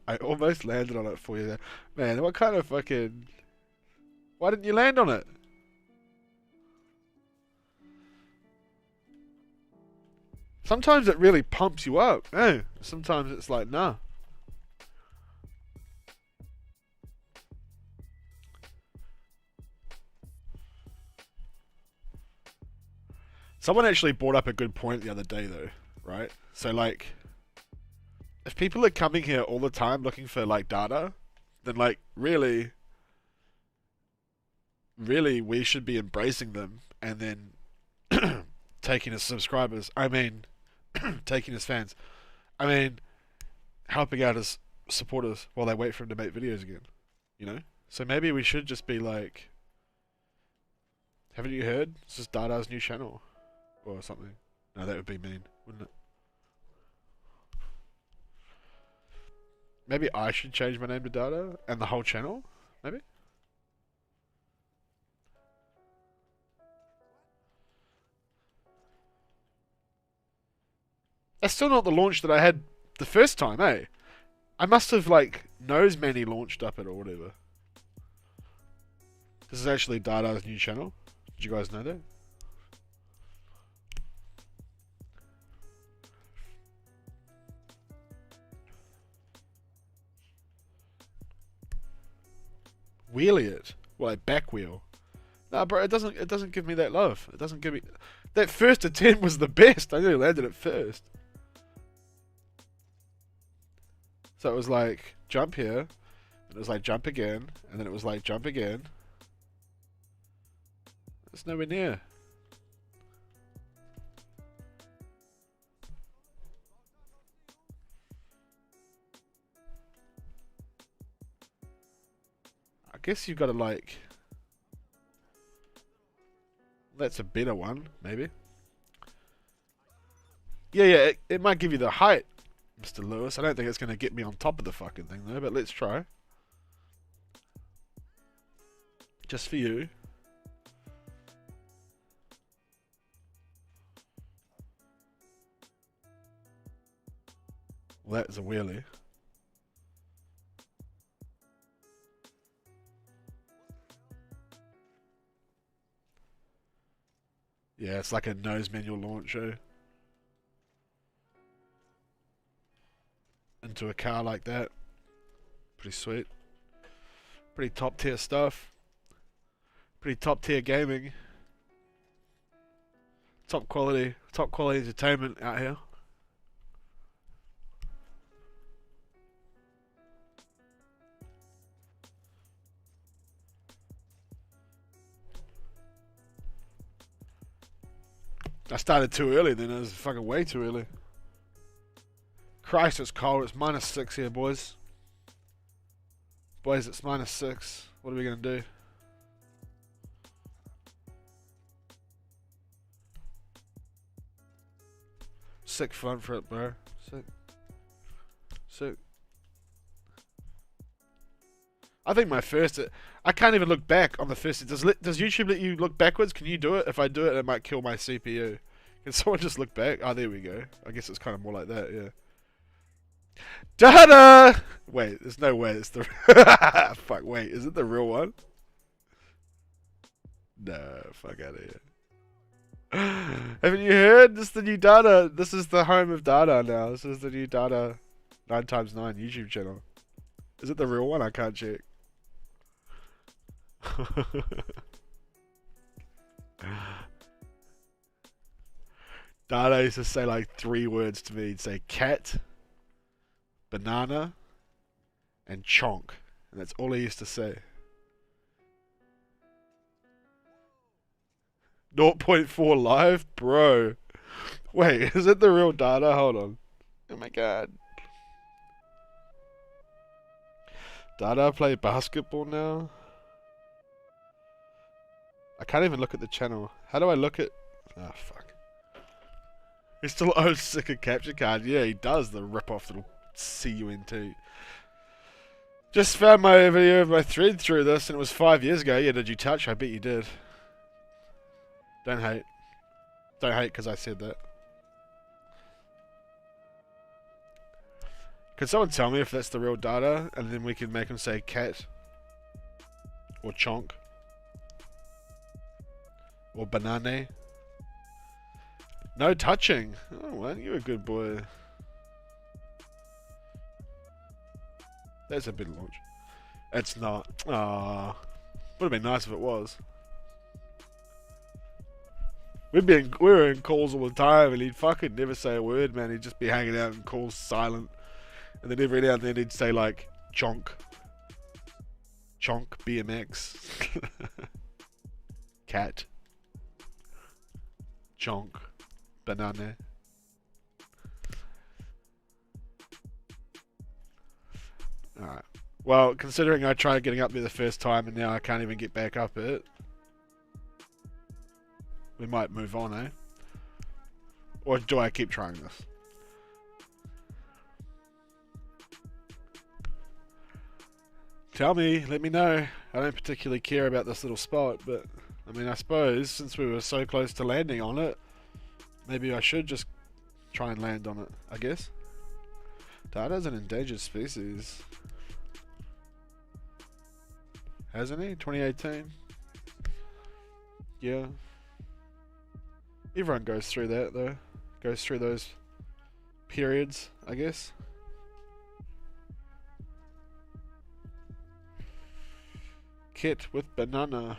I almost landed on it for you there. Man, what kind of fucking... Why didn't you land on it? Sometimes it really pumps you up. Eh? Sometimes it's like, nah. Someone actually brought up a good point the other day, though, right? So, like, if people are coming here all the time looking for, like, data, then, like, really, we should be embracing them and then taking as subscribers. I mean, taking as fans. I mean, helping out as supporters while they wait for him to make videos again. You know? So maybe we should just be like, haven't you heard? This is Dada's new channel. Or something. No, that would be mean, wouldn't it? Maybe I should change my name to Dada and the whole channel? Maybe? That's still not the launch that I had the first time, eh? I must have, like, nose many launched up it or whatever. This is actually Dada's new channel. Did you guys know that? Wheelie it. Well, like back wheel. Nah, bro, it doesn't give me that love. It doesn't give me... That first attempt was the best. I nearly landed it first. So it was like, jump here. And it was like, jump again. And then it was like, jump again. It's nowhere near. I guess you've got to like... That's a better one, maybe. Yeah, it might give you the height, Mr. Lewis. I don't think it's going to get me on top of the fucking thing, though, but let's try. Just for you. Well, that was a wheelie. Yeah, it's like a nose manual launch, eh? into a car like that. Pretty sweet. Pretty top tier stuff. Pretty top tier gaming. Top quality entertainment out here. I started too early then, it was fucking way too early. Christ, it's cold, it's -6 here, boys. Boys, it's -6. What are we gonna do? Sick front foot, bro. Sick. I think my first... I can't even look back on the first... Does YouTube let you look backwards? Can you do it? If I do it, it might kill my CPU. Can someone just look back? Oh, there we go. I guess it's kind of more like that, yeah. Da-da! Wait, there's no way it's the... Fuck, wait. Is it the real one? No, fuck out of here. Haven't you heard? This is the new Dada. This is the home of Dada now. This is the new Dada 9x9 YouTube channel. Is it the real one? I can't check. Dada used to say like 3 words to me. He'd say cat, banana, and chonk. And that's all he used to say. 0.4 live? Bro. Wait, is it the real Dada? Hold on. Oh my god. Dada play basketball now? I can't even look at the channel. How do I look at... Oh, fuck. He still owes Sick a capture card. Yeah, he does, the rip-off little CUNT. Just found my video of my thread through this, and it was 5 years ago. Yeah, did you touch? I bet you did. Don't hate. Don't hate because I said that. Can someone tell me if that's the real Dada, and then we can make him say cat, or chonk, or banane? No touching. Oh man, you're a good boy. That's a bit launch. It's not. Ah, would have been nice if it was. We were in calls all the time, and he'd fucking never say a word, man. He'd just be hanging out in calls silent. And then every now and then he'd say like, chonk, BMX, cat, chonk, banana. Alright. Well, considering I tried getting up there the first time and now I can't even get back up it, we might move on, eh? Or do I keep trying this? Tell me, let me know. I don't particularly care about this little spot, but I mean, I suppose since we were so close to landing on it, maybe I should just try and land on it, I guess. Dada's an endangered species. Hasn't he? 2018? Yeah. Everyone goes through that, though. Goes through those periods, I guess. Kit with banana.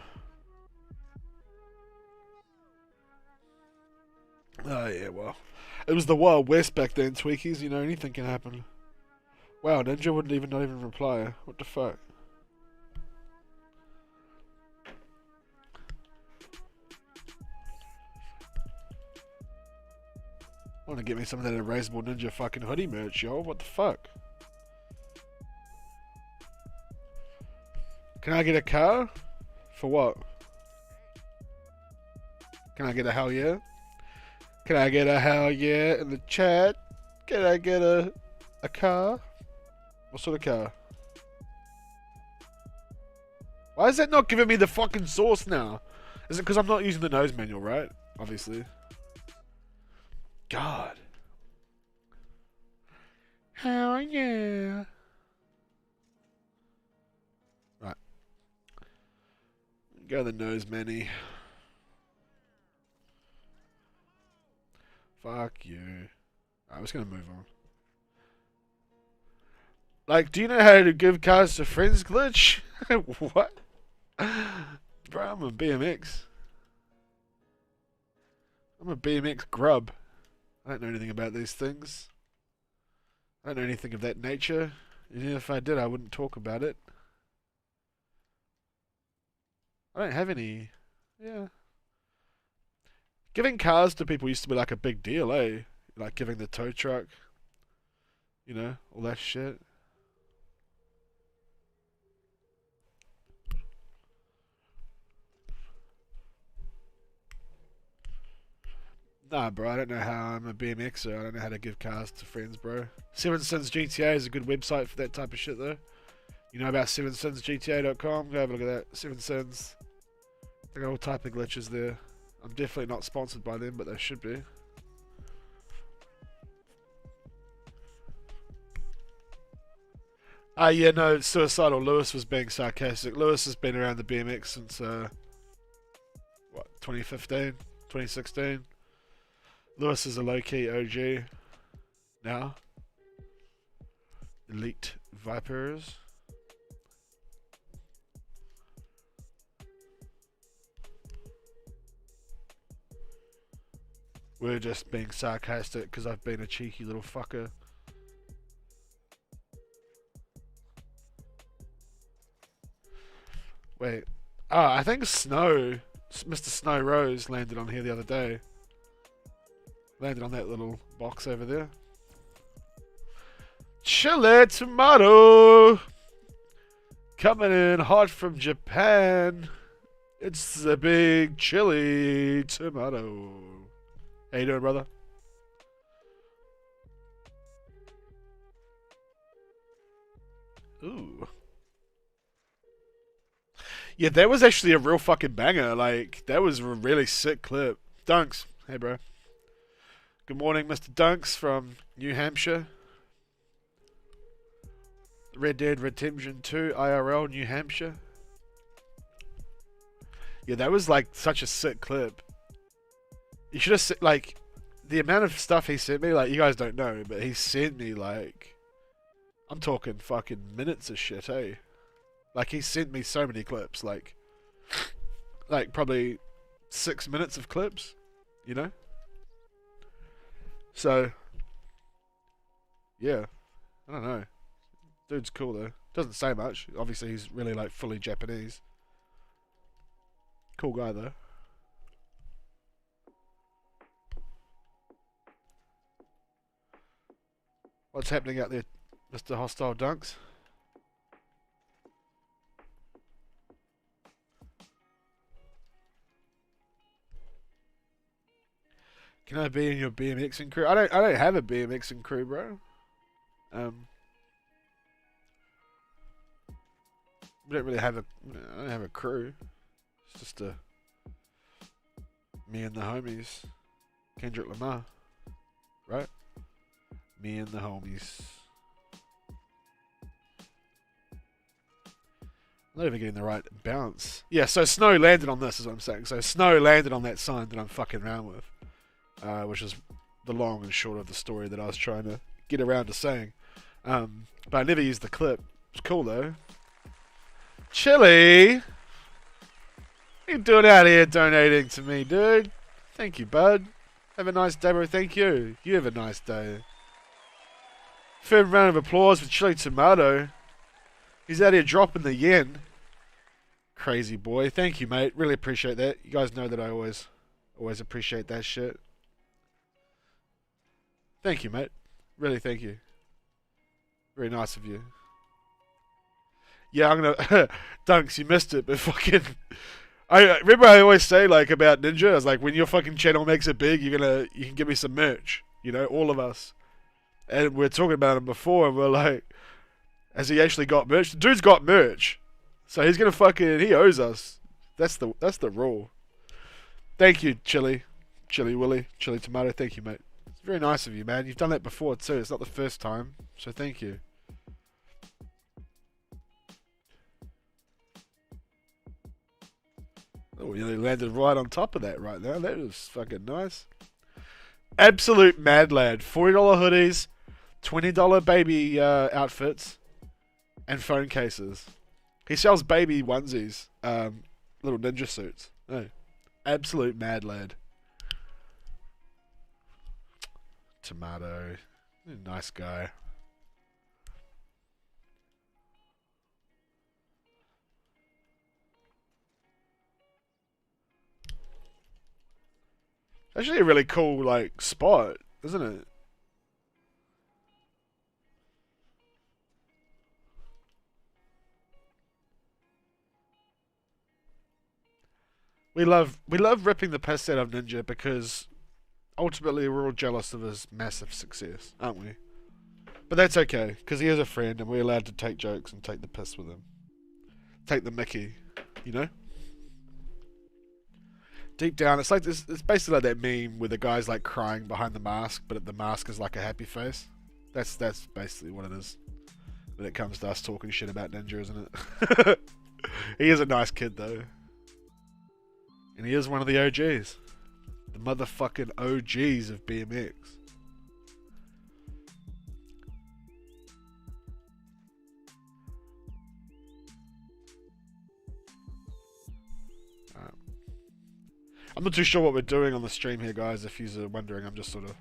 Oh yeah, well. It was the Wild West back then, Tweakies, you know, anything can happen. Wow, Ninja wouldn't not even reply. What the fuck? I want to get me some of that erasable Ninja fucking hoodie merch, yo. What the fuck? Can I get a car? For what? Can I get a hell yeah? Can I get a hell yeah in the chat? Can I get a car? What sort of car? Why is that not giving me the fucking source now? Is it because I'm not using the nose manual, right? Obviously. God. Hell yeah. Right. Go the nose manny. Fuck you. I'm just gonna move on. Like, do you know how to give cards to friends glitch? What? Bro, I'm a BMX. I'm a BMX grub. I don't know anything about these things. I don't know anything of that nature. And if I did, I wouldn't talk about it. I don't have any. Yeah. Giving cars to people used to be like a big deal, eh? Like giving the tow truck. You know, all that shit. Nah, bro, I don't know how I'm a BMXer. I don't know how to give cars to friends, bro. Seven Sins GTA is a good website for that type of shit, though. You know about 7sinsgta.com? Go have a look at that. 7 Sins. They got all type of glitches there. I'm definitely not sponsored by them, but they should be. Yeah, no, Suicidal Lewis was being sarcastic. Lewis has been around the BMX since, what, 2015? 2016? Lewis is a low-key OG now. Elite Vipers. We're just being sarcastic because I've been a cheeky little fucker. Wait. Oh, I think Mr. Snow Rose landed on here the other day. Landed on that little box over there. Chili tomato! Coming in hot from Japan. It's the big chili tomato. How you doing, brother? Ooh. Yeah, that was actually a real fucking banger. Like, that was a really sick clip. Dunks. Hey, bro. Good morning, Mr. Dunks from New Hampshire. Red Dead Redemption 2 IRL, New Hampshire. Yeah, that was like such a sick clip. You should have, like, the amount of stuff he sent me, like, you guys don't know, but he sent me, like, I'm talking fucking minutes of shit, eh? Like, he sent me so many clips, like probably 6 minutes of clips, you know? So, yeah, I don't know. Dude's cool, though. Doesn't say much. Obviously, he's really, like, fully Japanese. Cool guy, though. What's happening out there, Mr. Hostile Dunks? Can I be in your BMXing crew? I don't have a BMXing crew, bro. We don't really have I don't have a crew. It's just me and the homies. Kendrick Lamar, right? Me and the homies. I'm not even getting the right bounce. Yeah, so Snow landed on this, is what I'm saying. So Snow landed on that sign that I'm fucking around with. Which is the long and short of the story that I was trying to get around to saying. But I never used the clip. It's cool though. Chili! What are you doing out here donating to me, dude? Thank you, bud. Have a nice day, bro. Thank you. You have a nice day. Third round of applause for Chili Tomato. He's out here dropping the yen. Crazy boy. Thank you, mate. Really appreciate that. You guys know that I always appreciate that shit. Thank you, mate. Really, thank you. Very nice of you. Yeah, I'm gonna... Dunks, you missed it, but fucking... I remember I always say, like, about Ninja, I was like, when your fucking channel makes it big, you can give me some merch. You know, all of us. And we're talking about him before, and we're like, has he actually got merch? The dude's got merch. So he's gonna fucking... He owes us. That's the rule. Thank you, Chili. Chili Willy. Chili Tomato. Thank you, mate. It's very nice of you, man. You've done that before, too. It's not the first time. So thank you. Oh, you landed right on top of that right now. That was fucking nice. Absolute mad lad. $40 hoodies. $20 baby outfits. and phone cases. He sells baby onesies, little ninja suits. Oh, absolute mad lad. Tomato, nice guy. Actually, a really cool like spot, isn't it? We love ripping the piss out of Ninja because ultimately we're all jealous of his massive success, aren't we? But that's okay, because he is a friend and we're allowed to take jokes and take the piss with him. Take the mickey, you know? Deep down, it's like this. It's basically like that meme where the guy's like crying behind the mask, but the mask is like a happy face. That's basically what it is when it comes to us talking shit about Ninja, isn't it? He is a nice kid though, and he is one of the OGs, the motherfucking OGs of BMX. I'm not too sure what we're doing on the stream here, guys. If you're wondering, I'm just sort of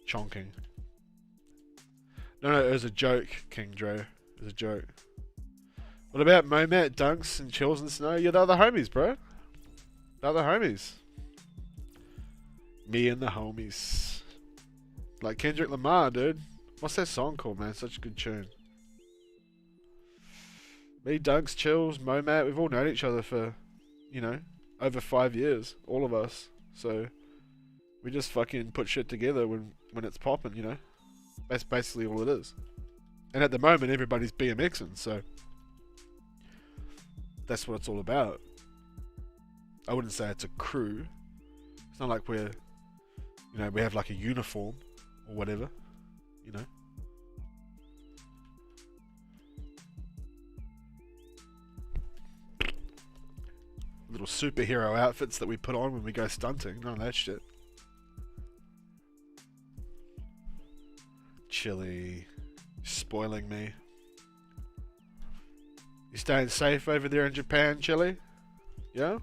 chonking. No, it was a joke, King Dre. It was a joke. What about Momat, Dunks, and Chills and Snow? Yeah, they're the homies, bro. They're the homies. Me and the homies. Like Kendrick Lamar, dude. What's that song called, man? Such a good tune. Me, Dunks, Chills, Momat. We've all known each other for, you know, over 5 years, all of us. So we just fucking put shit together when it's popping, you know. That's basically all it is. And at the moment, everybody's BMXing, so that's what it's all about. I wouldn't say it's a crew. It's not like we're, you know, we have like a uniform or whatever, you know. Little superhero outfits that we put on when we go stunting. None of that shit. Chili. Spoiling me. You staying safe over there in Japan, Chili? Yeah?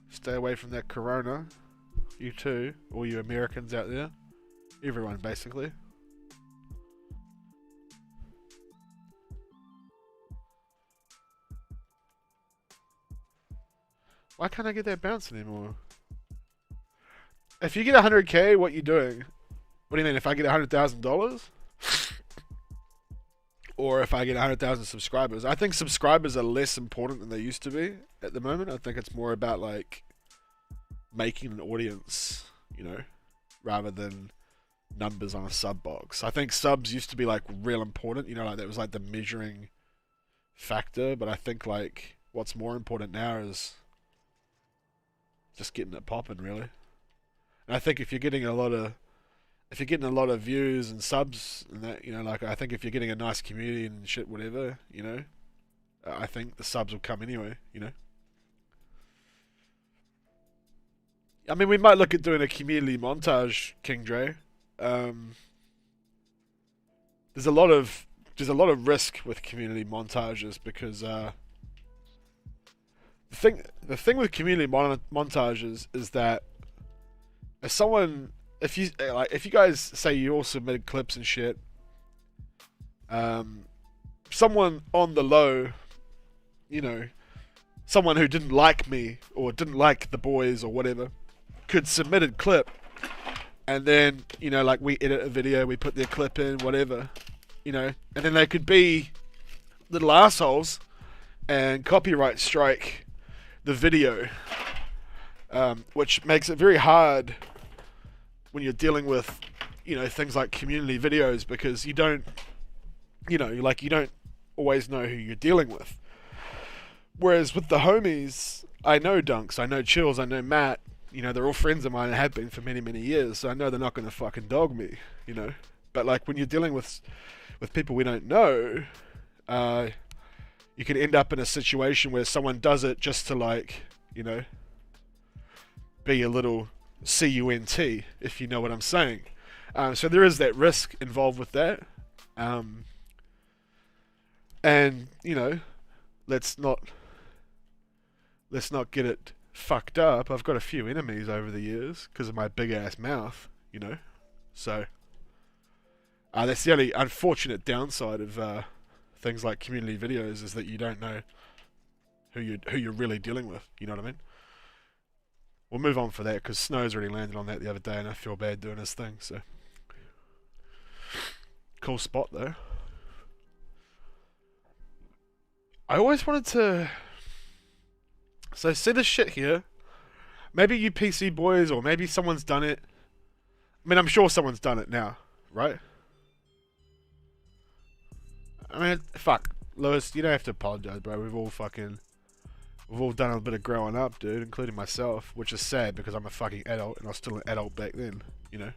Stay away from that corona. You too. All you Americans out there. Everyone, basically. Why can't I get that bounce anymore? If you get 100k, what you doing? What do you mean, if I get $100,000? Or if I get 100,000 subscribers? I think subscribers are less important than they used to be at the moment. I think it's more about like making an audience, you know, rather than numbers on a sub box. I think subs used to be like real important, you know, like that was like the measuring factor. But I think like what's more important now is just getting it popping, really. And I think if you're getting a lot of views and subs and that, you know, like I think if you're getting a nice community and shit, whatever, you know, I think the subs will come anyway, you know. I mean, we might look at doing a community montage, King Dre. There's a lot of risk with community montages because the thing with community montages is that if you guys say you all submitted clips and shit, someone on the low, you know, someone who didn't like me or didn't like the boys or whatever, could submit a clip, and then, you know, like we edit a video, we put their clip in, whatever, you know, and then they could be little assholes and copyright strike the video, which makes it very hard when you're dealing with, you know, things like community videos, because you don't always know who you're dealing with. Whereas with the homies, I know Dunks, I know Chills, I know Matt, you know, they're all friends of mine and have been for many, many years, so I know they're not going to fucking dog me, you know. But like when you're dealing with people we don't know, you can end up in a situation where someone does it just to, like, you know, be a little CUNT, if you know what I'm saying. So there is that risk involved with that. Um, and you know, let's not get it fucked up. I've got a few enemies over the years because of my big ass mouth, you know. So that's the only unfortunate downside of things like community videos, is that you don't know who you're really dealing with. You know what I mean? We'll move on for that because Snow's already landed on that the other day, and I feel bad doing his thing. So cool spot though. I always wanted to. So see this shit here. Maybe you PC boys, or maybe someone's done it. I mean, I'm sure someone's done it now, right? I mean, fuck, Lewis, you don't have to apologize, bro. We've all done a bit of growing up, dude, including myself, which is sad because I'm a fucking adult and I was still an adult back then, you know.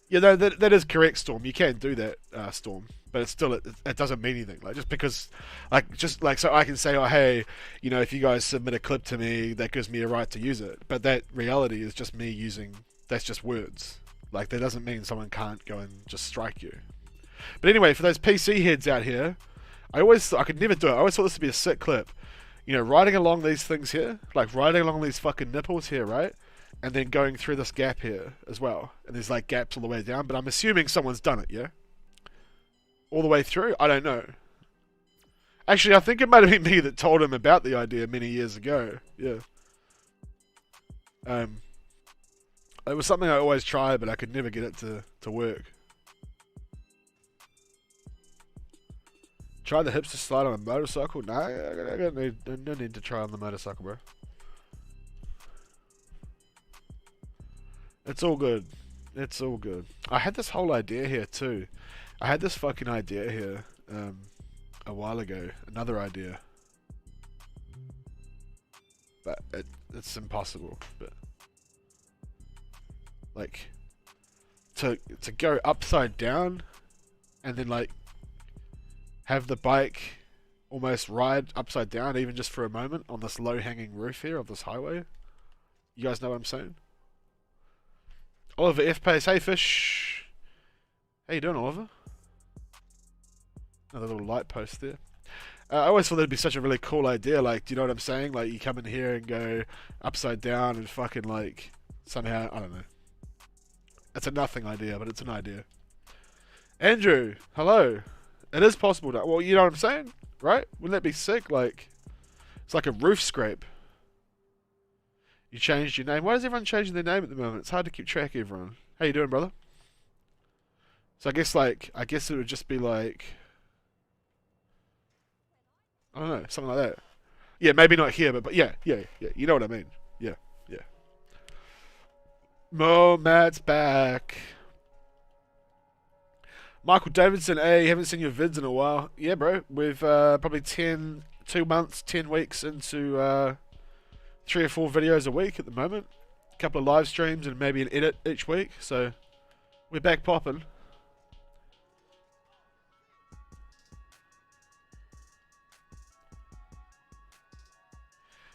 Yeah, that is correct, Storm. You can do that, Storm, but it's still it doesn't mean anything. Like so I can say, oh hey, you know, if you guys submit a clip to me, that gives me a right to use it. But that reality is just me using. That's just words. Like that doesn't mean someone can't go and just strike you. But anyway, for those PC heads out here, I could never do it. I always thought this would be a sick clip. You know, riding along these things here, like riding along these fucking nipples here, right? And then going through this gap here as well. And there's like gaps all the way down, but I'm assuming someone's done it, yeah? All the way through? I don't know. Actually, I think it might have been me that told him about the idea many years ago. Yeah. It was something I always tried, but I could never get it to work. Try the hipster slide on a motorcycle? Nah, I no need to try on the motorcycle, bro. It's all good. It's all good. I had this whole idea here too. I had this fucking idea here a while ago. Another idea. But it's impossible. But like to go upside down and then like have the bike almost ride upside down even just for a moment on this low hanging roof here of this highway. You guys know what I'm saying? Oliver F. Pace, hey fish. How you doing, Oliver? Another little light post there. I always thought that'd be such a really cool idea. Like, do you know what I'm saying? Like, you come in here and go upside down and fucking like somehow, I don't know. It's a nothing idea, but it's an idea. Andrew, hello. It is possible to, well, you know what I'm saying? Right? Wouldn't that be sick? Like, it's like a roof scrape. You changed your name. Why is everyone changing their name at the moment? It's hard to keep track of everyone. How you doing, brother? So I guess it would just be like, I don't know, something like that. Yeah, maybe not here, but yeah. You know what I mean? Yeah. Matt's back. Michael Davidson, hey, haven't seen your vids in a while. Yeah, bro. We've probably 2 months, 10 weeks into 3 or 4 videos a week at the moment. A couple of live streams and maybe an edit each week. So we're back popping.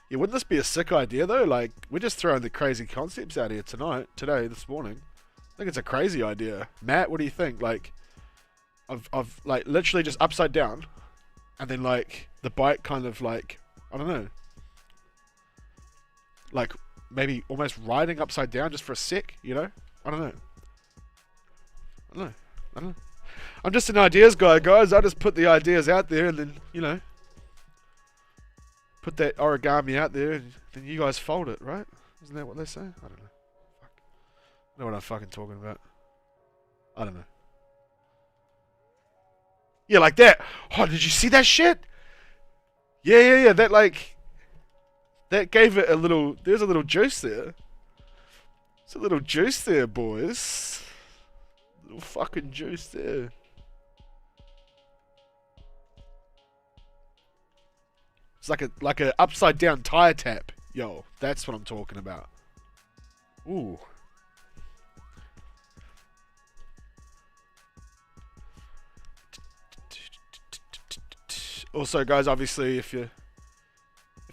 Yeah, wouldn't this be a sick idea though? Like, we're just throwing the crazy concepts out here today, this morning. I think it's a crazy idea. Matt, what do you think? Like, of like literally just upside down, and then like the bike kind of like, I don't know, like maybe almost riding upside down just for a sec, you know? I don't know. I'm just an ideas guy, guys. I just put the ideas out there and then, you know, put that origami out there and then you guys fold it, right? Isn't that what they say? I don't know. Fuck. I know what I'm fucking talking about. I don't know. Yeah, like that. Oh, did you see that shit? Yeah. That like, that gave it a little. There's a little juice there. There's a little juice there, boys. Little fucking juice there. It's like a upside down tire tap. Yo, that's what I'm talking about. Ooh. Also, guys, obviously, if you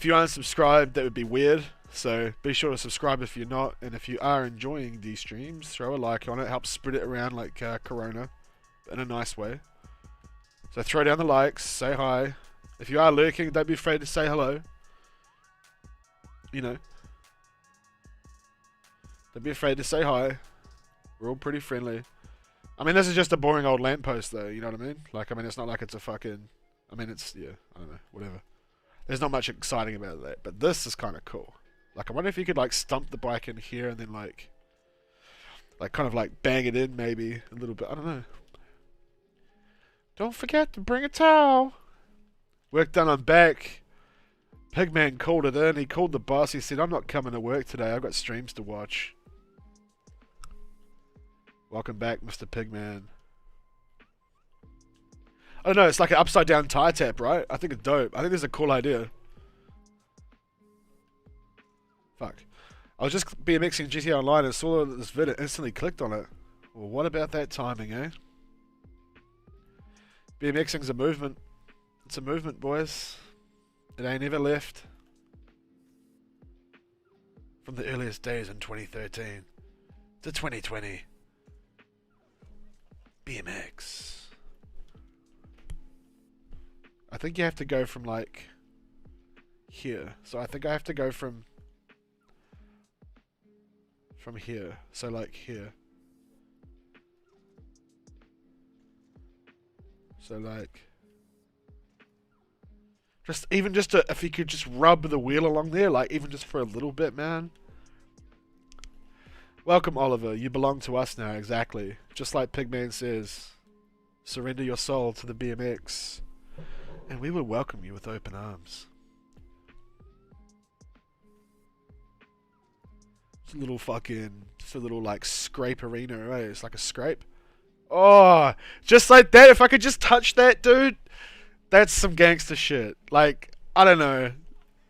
unsubscribe, that would be weird. So be sure to subscribe if you're not, and if you are enjoying these streams, throw a like on it. Helps spread it around like Corona, in a nice way. So throw down the likes, say hi. If you are lurking, don't be afraid to say hello. You know, don't be afraid to say hi. We're all pretty friendly. I mean, this is just a boring old lamppost, though. You know what I mean? Like, I mean, it's not like it's a fucking. I mean, it's yeah. I don't know. Whatever. There's not much exciting about that, but this is kind of cool. Like, I wonder if you could like stump the bike in here and then like kind of like bang it in maybe a little bit. I don't know. Don't forget to bring a towel. Work done on back. Pigman called it in. He called the boss. He said, I'm not coming to work today. I've got streams to watch. Welcome back, Mr. Pigman. I don't know. It's like an upside down tire tap, right? I think it's dope. I think this is a cool idea. Fuck. I was just BMXing GTA Online and saw this vid and instantly clicked on it. Well, what about that timing, eh? BMXing's a movement. It's a movement, boys. It ain't ever left. From the earliest days in 2013 to 2020. BMX. I think you have to go from like here. So I think I have to go from here. So like here. So like if you could just rub the wheel along there, like even just for a little bit, man. Welcome, Oliver. You belong to us now, exactly. Just like Pigman says, surrender your soul to the BMX, and we will welcome you with open arms. It's a little like scrape arena, right? It's like a scrape. Oh, just like that. If I could just touch that, dude, that's some gangster shit. Like, I don't know.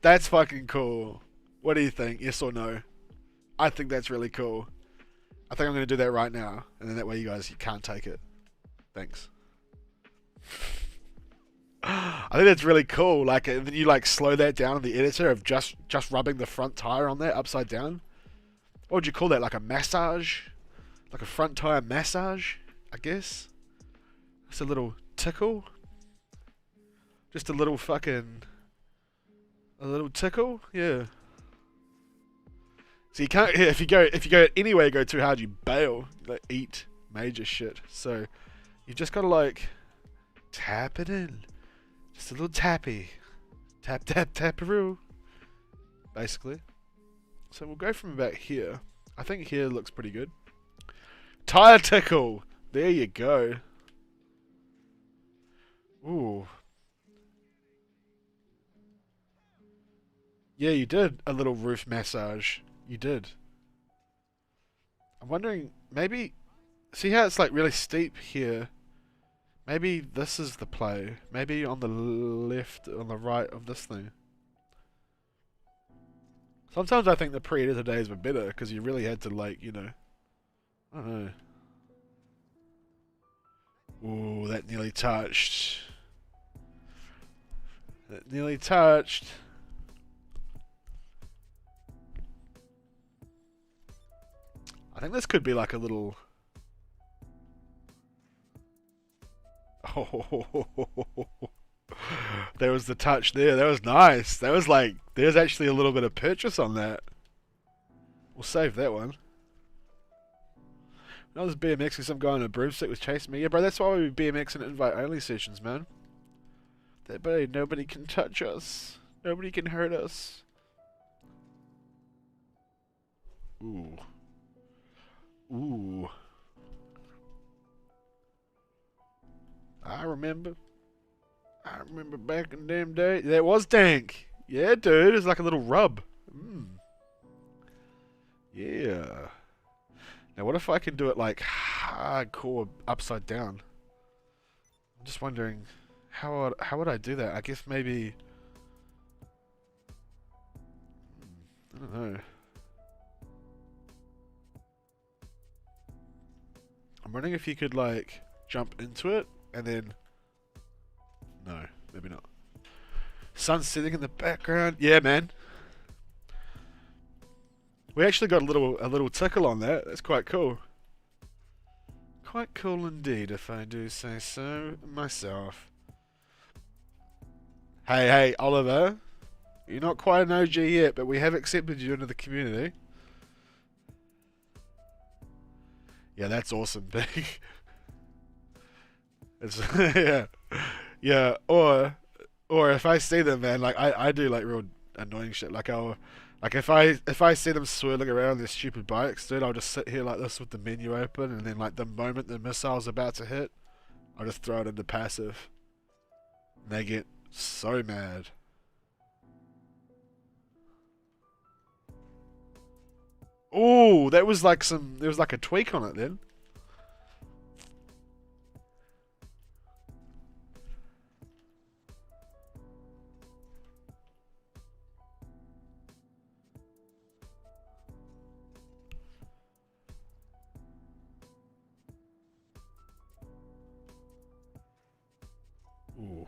That's fucking cool. What do you think? Yes or no? I think that's really cool. I think I'm going to do that right now. And then that way you can't take it. Thanks. I think that's really cool. Like, and then you like slow that down in the editor of just rubbing the front tire on there upside down. What would you call that? Like a massage? Like a front tire massage, I guess? Just a little tickle. Just a little tickle? Yeah. So you can't, if you go anywhere, go too hard, you bail. You like eat major shit. So you've just got to like tap it in. Just a little tappy. Tap, tap, taparoo. Basically. So we'll go from about here. I think here looks pretty good. Tire tickle. There you go. Ooh. Yeah, you did a little roof massage. You did. I'm wondering, maybe... See how it's like really steep here? Maybe this is the play. Maybe on the left, on the right of this thing. Sometimes I think the pre-edited days were better, because you really had to like, you know... I don't know. Ooh, that nearly touched. That nearly touched. I think this could be like a little... Oh, there was the touch there. That was nice. That was like... There's actually a little bit of purchase on that. We'll save that one. When I was BMXing, some guy on a broomstick was chasing me. Yeah, bro, that's why we BMX and invite-only sessions, man. That way nobody can touch us. Nobody can hurt us. Ooh. Ooh. I remember back in them days. That was dank. Yeah, dude. It's like a little rub. Yeah. Now, what if I can do it like hardcore upside down? I'm just wondering how would I do that? I guess maybe... I don't know. I'm wondering if you could like jump into it and then... No, maybe not. Sun sitting in the background. Yeah, man. We actually got a little tickle on that. That's quite cool. Quite cool indeed, if I do say so myself. Hey, Oliver. You're not quite an OG yet, but we have accepted you into the community. Yeah, that's awesome, big. It's yeah. Or if I see them, man, like I do like real annoying shit. Like if I see them swirling around their stupid bikes, dude, I'll just sit here like this with the menu open, and then like the moment the missile's about to hit, I'll just throw it into passive. And they get so mad. Oh, there was like a tweak on it then. Ooh.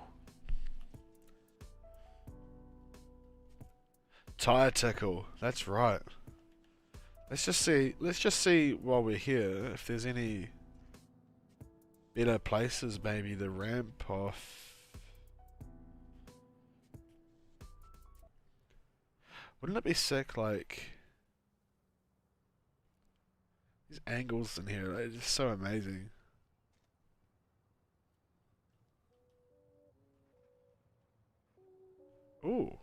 Tire tickle. That's right. Let's just see while we're here if there's any better places maybe to ramp off. Wouldn't it be sick, like these angles in here, they're just so amazing. Ooh.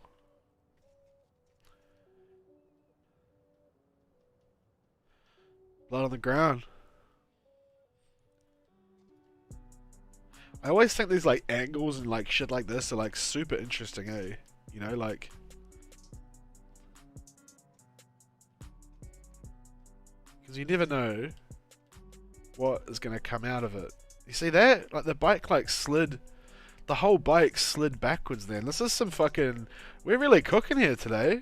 Blood on the ground. I always think these like angles and like shit like this are like super interesting, eh? You know, like because you never know what is gonna come out of it. You see that? Like the bike like slid, the whole bike slid backwards. Then this is some fucking. We're really cooking here today.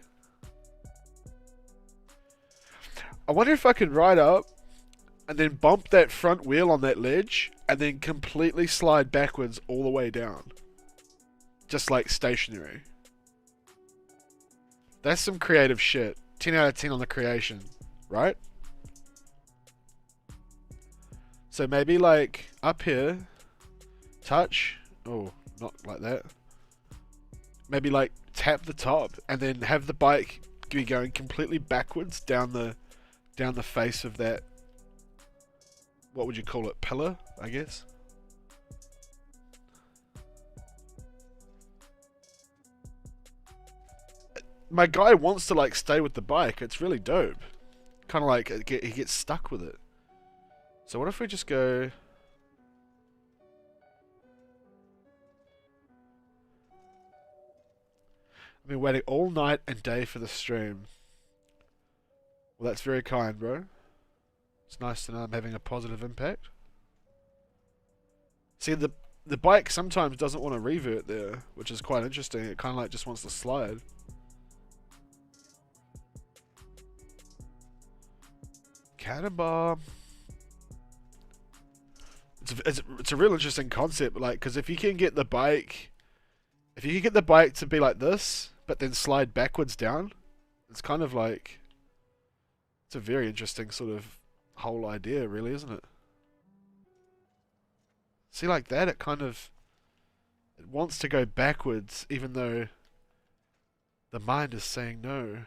I wonder if I could ride up and then bump that front wheel on that ledge and then completely slide backwards all the way down. Just like stationary. That's some creative shit. 10 out of 10 on the creation, right? So maybe like up here, touch. Oh, not like that. Maybe like tap the top and then have the bike be going completely backwards down the face of that. What would you call it? Pillar, I guess. My guy wants to like stay with the bike. It's really dope. Kind of like he gets stuck with it. So what if we just go? I've been waiting all night and day for the stream. Well, that's very kind, bro. It's nice to know I'm having a positive impact. See, the bike sometimes doesn't want to revert there, which is quite interesting. It kind of like just wants to slide. Cannonball. It's a real interesting concept, like, because if you can get the bike to be like this, but then slide backwards down, it's kind of like, it's a very interesting sort of whole idea, really, isn't it? See, like that, it wants to go backwards, even though the mind is saying no.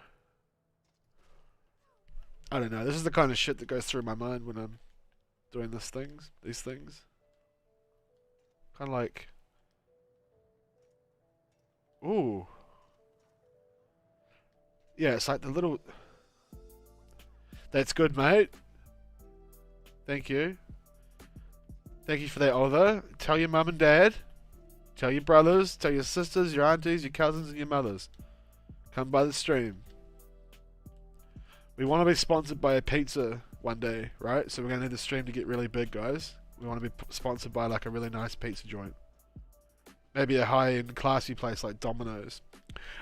I don't know. This is the kind of shit that goes through my mind when I'm doing these things. Kind of like, ooh, yeah. It's like the little. That's good, mate. Thank you. Thank you for that, Oliver. Tell your mum and dad. Tell your brothers. Tell your sisters, your aunties, your cousins, and your mothers. Come by the stream. We want to be sponsored by a pizza one day, right? So we're going to need the stream to get really big, guys. We want to be sponsored by like a really nice pizza joint. Maybe a high-end, classy place like Domino's.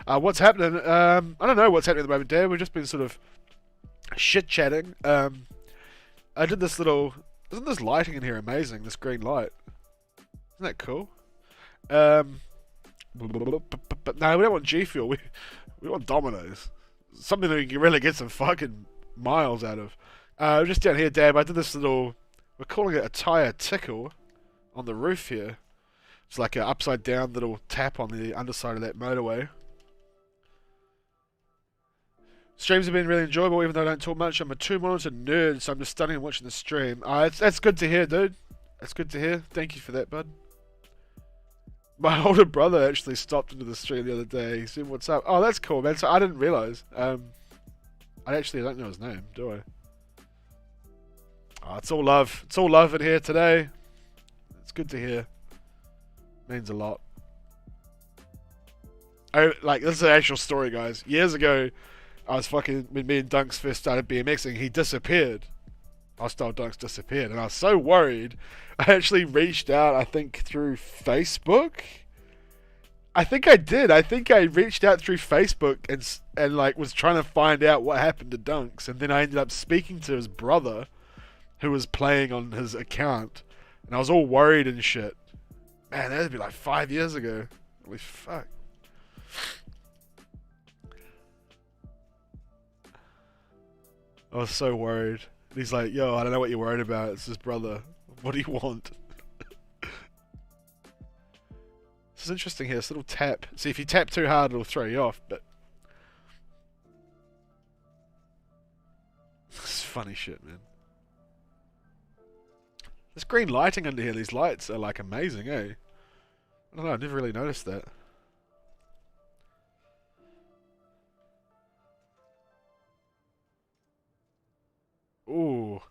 What's happening? I don't know what's happening at the moment, Dad. We've just been sort of shit-chatting. I did this little... Isn't this lighting in here amazing? This green light. Isn't that cool? But no, we don't want G Fuel. We want Domino's. something that you can really get some fucking miles out of. Just down here, Dab, I did this little, we're calling it a tire tickle on the roof here. It's like an upside down little tap on the underside of that motorway. Streams have been really enjoyable, even though I don't talk much. I'm a 2-monitor nerd, so I'm just studying and watching the stream. That's good to hear, dude. That's good to hear. Thank you for that, bud. My older brother actually stopped into the stream the other day. He said, "What's up?" Oh, that's cool, man. So I didn't realize. I don't know his name, do I? Oh, it's all love. It's all love in here today. It's good to hear. Means a lot. This is an actual story, guys. Years ago, when me and Dunks first started BMXing, he disappeared. Hostile Dunks disappeared, and I was so worried. I actually reached out, I think, through Facebook. I think I did. I think I reached out through Facebook and was trying to find out what happened to Dunks, and then I ended up speaking to his brother, who was playing on his account, and I was all worried and shit. Man, that'd be like 5 years ago. Holy fuck. I was so worried. And he's like, "Yo, I don't know what you're worried about. It's his brother. What do you want?" This is interesting here. This little tap. See, if you tap too hard, it'll throw you off, but... This is funny shit, man. This green lighting under here, these lights are like amazing, eh? I don't know, I never really noticed that. Ooh.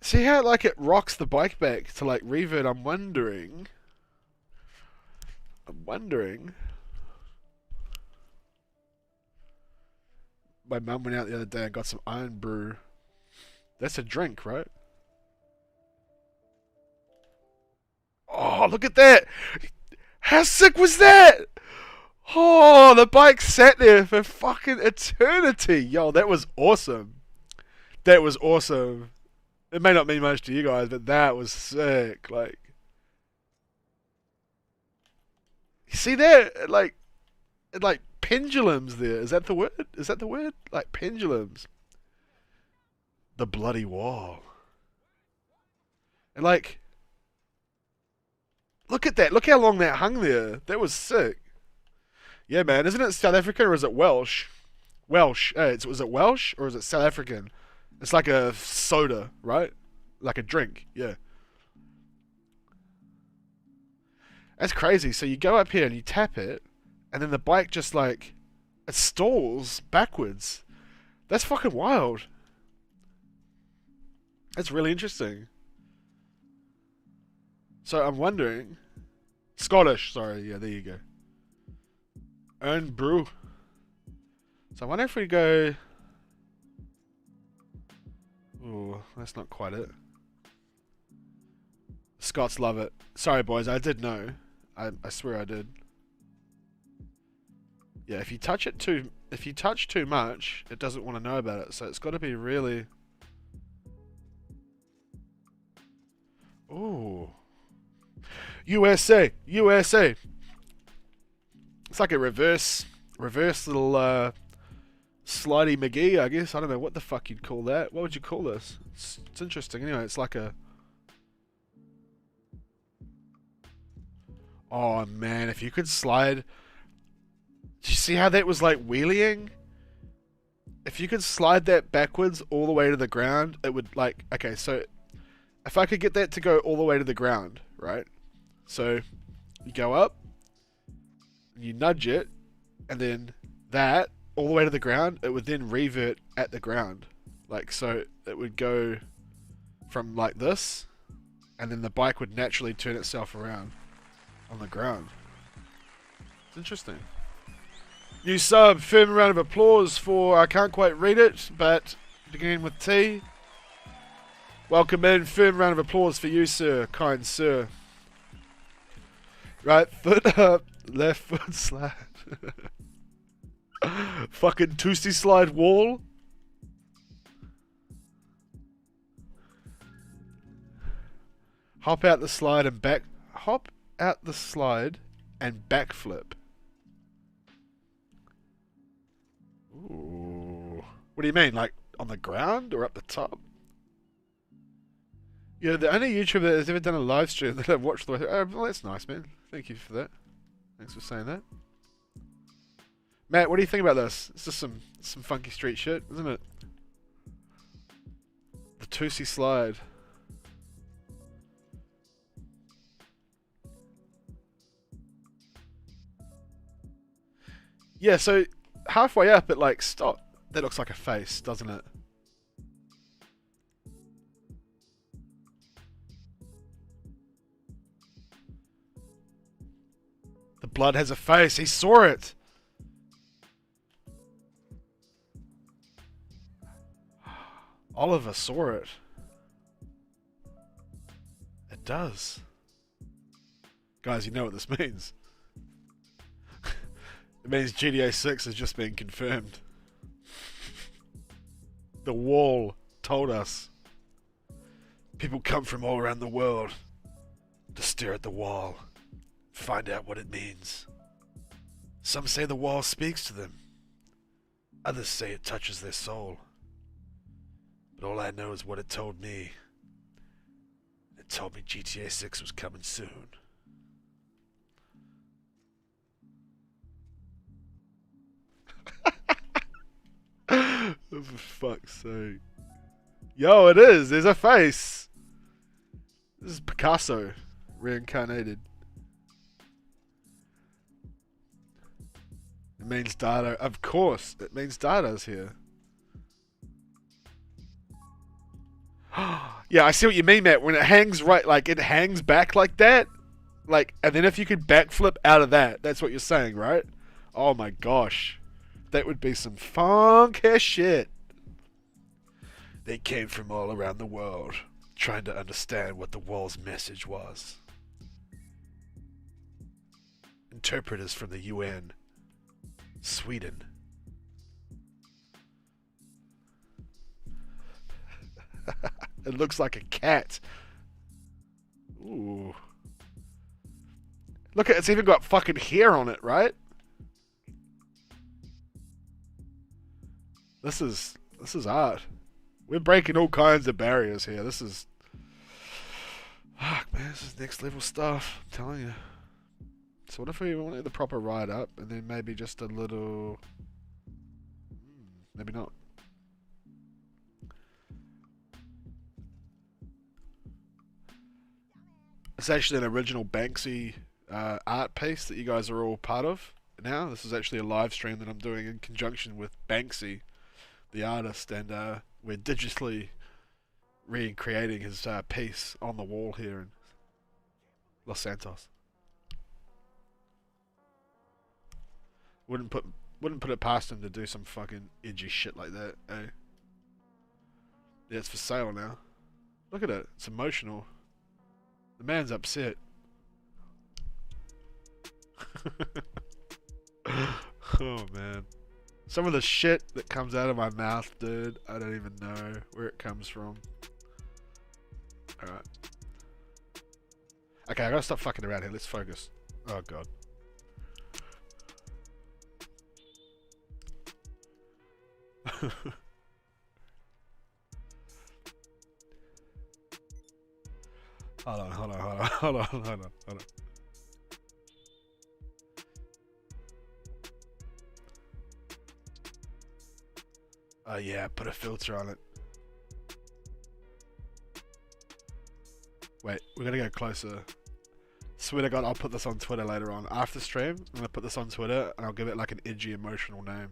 See how it rocks the bike back to revert? I'm wondering. My mum went out the other day and got some iron brew. That's a drink, right? Oh, look at that! How sick was that? Oh, the bike sat there for fucking eternity. Yo, that was awesome. That was awesome. It may not mean much to you guys, but that was sick. You see that? It pendulums there. Is that the word? Is that the word? Like pendulums. The bloody wall. And look at that. Look how long that hung there. That was sick. Yeah, man. Isn't it South African or is it Welsh? Welsh. Was it Welsh or is it South African? It's like a soda, right? Like a drink. Yeah. That's crazy. So you go up here and you tap it, and then the bike just it stalls backwards. That's fucking wild. That's really interesting. So I'm wondering... Scottish, sorry. Yeah, there you go. Earn brew. So I wonder if we go... Ooh, that's not quite it. Scots love it. Sorry, boys, I did know. I swear I did. Yeah, if you touch too much, it doesn't want to know about it. So it's got to be really... Ooh. USA! USA! It's like a reverse little slidey McGee, I guess. I don't know what the fuck you'd call that. What would you call this? It's interesting. Anyway, it's like a... Oh man, if you could slide... Did you see how that was wheeling? If you could slide that backwards all the way to the ground, it would Okay, so... If I could get that to go all the way to the ground, right? So, you go up, you nudge it, and then that, all the way to the ground, it would then revert at the ground. So it would go from this, and then the bike would naturally turn itself around on the ground. It's interesting. New sub, firm round of applause for, I can't quite read it, but beginning with T. Welcome in, firm round of applause for you, sir, kind sir. Right foot up, left foot slide. Fucking Toosty slide wall. Hop out the slide and backflip. Ooh. do you mean? Like on the ground or up the top? Yeah, the only YouTuber that has ever done a live stream that I've watched the way through. Oh, well, that's nice, man. Thank you for that. Thanks for saying that. Matt, what do you think about this? It's just some funky street shit, isn't it? The Tootsie slide. Yeah, so halfway up it like stop. That looks like a face, doesn't it? The blood has a face. He saw it. Oliver saw it. It does. Guys, you know what this means. It means GTA 6 has just been confirmed. The wall told us. People come from all around the world to stare at the wall, find out what it means. Some say the wall speaks to them. Others say it touches their soul. But all I know is what it told me. It told me GTA 6 was coming soon. For fuck's sake. Yo, it is. There's a face. This is Picasso reincarnated. It means data. Of course, it means data's here. Yeah, I see what you mean, Matt. When it hangs right, like it hangs back like that, like, and then if you could backflip out of that, that's what you're saying, right? Oh my gosh, that would be some funky shit. They came from all around the world, trying to understand what the wall's message was. Interpreters from the UN, Sweden. It looks like a cat. Ooh. Look at it's even got fucking hair on it, right? This is art. We're breaking all kinds of barriers here. This is fuck, man, this is next level stuff, I'm telling you. So what if we wanted the proper ride up and then maybe just a little maybe not. It's actually an original Banksy art piece that you guys are all part of now. This is actually a live stream that I'm doing in conjunction with Banksy, the artist, and we're digitally recreating his piece on the wall here in Los Santos. Wouldn't put it past him to do some fucking edgy shit like that, eh? Yeah, it's for sale now. Look at it, it's emotional. The man's upset. Oh man. Some of the shit that comes out of my mouth, dude, I don't even know where it comes from. Alright. Okay, I gotta stop fucking around here. Let's focus. Oh god. Hold on. Oh yeah, put a filter on it. Wait, we're gonna go closer. Swear to God, I'll put this on Twitter later on. After stream, I'm gonna put this on Twitter and I'll give it like an edgy, emotional name.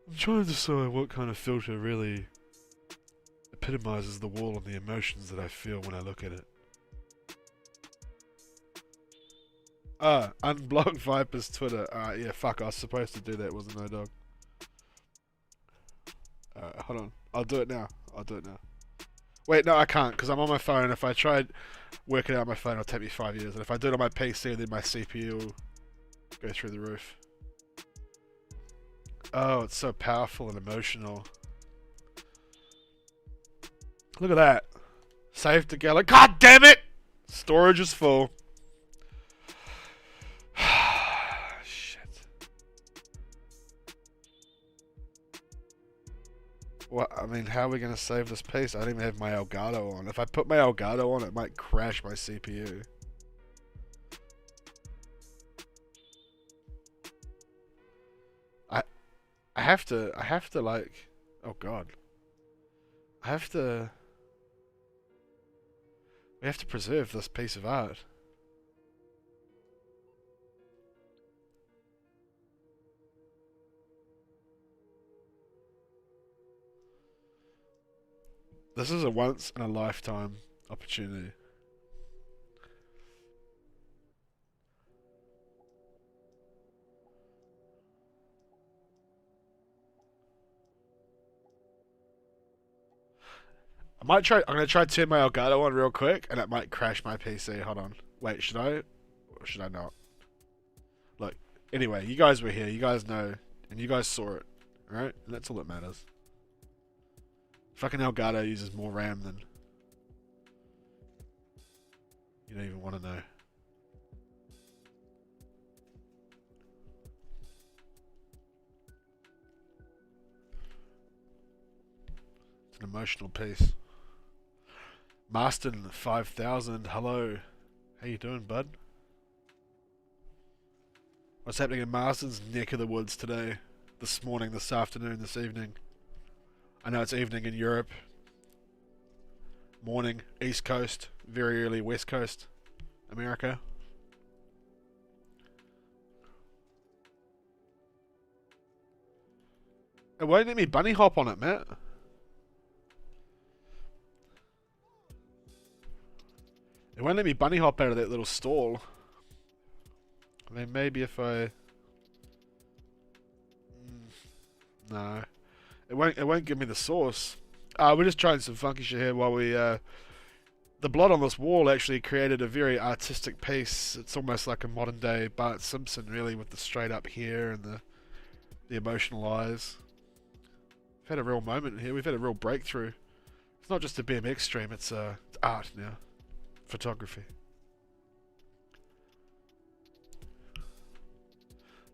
I'm trying to decide what kind of filter really epitomizes the wall and the emotions that I feel when I look at it. Unblock Viper's Twitter. Yeah, fuck, I was supposed to do that, wasn't I, dog? Hold on. I'll do it now. Wait, no, I can't, because I'm on my phone. If I tried working it out on my phone, it'll take me 5 years. And if I do it on my PC, then my CPU will go through the roof. Oh, it's so powerful and emotional. Look at that. Save together. God damn it! Storage is full. What? I mean, how are we gonna save this piece? I don't even have my Elgato on. If I put my Elgato on, it might crash my CPU. I I have to like, oh god. I have to We have to preserve this piece of art. This is a once in a lifetime opportunity. I'm gonna try to turn my Elgato on real quick, and it might crash my PC. Hold on. Wait, should I? Or should I not? Look. Anyway, you guys were here. You guys know, and you guys saw it, right? And that's all that matters. Fucking Elgato uses more RAM than you don't even want to know. It's an emotional piece. Marston 5000, hello. How you doing, bud? What's happening in Marston's neck of the woods today? This morning, this afternoon, this evening? I know it's evening in Europe. Morning, East Coast. Very early West Coast, America. It won't let me bunny hop on it, Matt. It won't let me bunny hop out of that little stall. I mean, maybe if I... No. It won't give me the source. We're just trying some funky shit here while we... The blood on this wall actually created a very artistic piece. It's almost like a modern day Bart Simpson, really, with the straight up hair and the emotional eyes. We've had a real moment here. We've had a real breakthrough. It's not just a BMX stream, it's art now. Photography.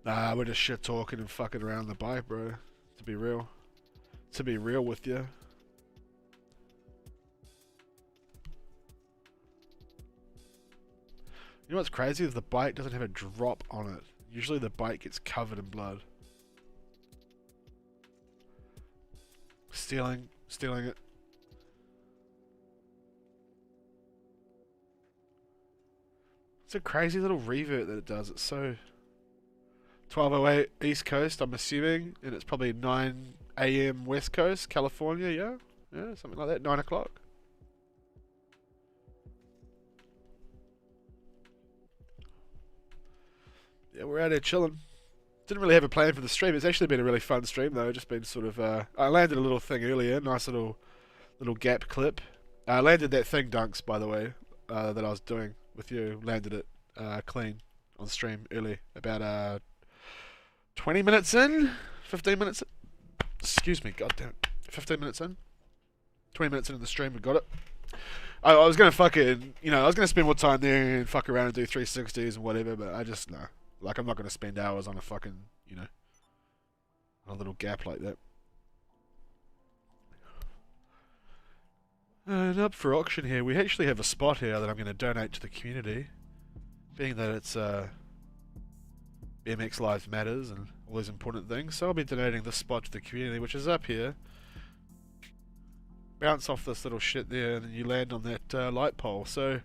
Nah, we're just shit talking and fucking around the bike, bro. To be real. To be real with you. You know what's crazy is the bike doesn't have a drop on it. Usually the bike gets covered in blood. Stealing it. It's a crazy little revert that it does. It's so... 12:08 East Coast, I'm assuming, and it's probably 9 a.m. West Coast, California, yeah? Yeah, something like that, 9 o'clock. Yeah, we're out here chilling. Didn't really have a plan for the stream. It's actually been a really fun stream, though. Just been sort of... I landed a little thing earlier, nice little gap clip. I landed that thing, Dunks, by the way, that I was doing with you. Landed it clean on stream early, about 20 minutes in, 15 minutes in. Excuse me, goddamn. 15 minutes in. 20 minutes into the stream, we got it. I was going to fucking, I was going to spend more time there and fuck around and do 360s and whatever, but I just, no. Like, I'm not going to spend hours on a fucking, a little gap like that. And up for auction here, we actually have a spot here that I'm going to donate to the community. Being that it's, BMX Lives Matters and all these important things. So I'll be donating this spot to the community, which is up here. Bounce off this little shit there, and then you land on that light pole. So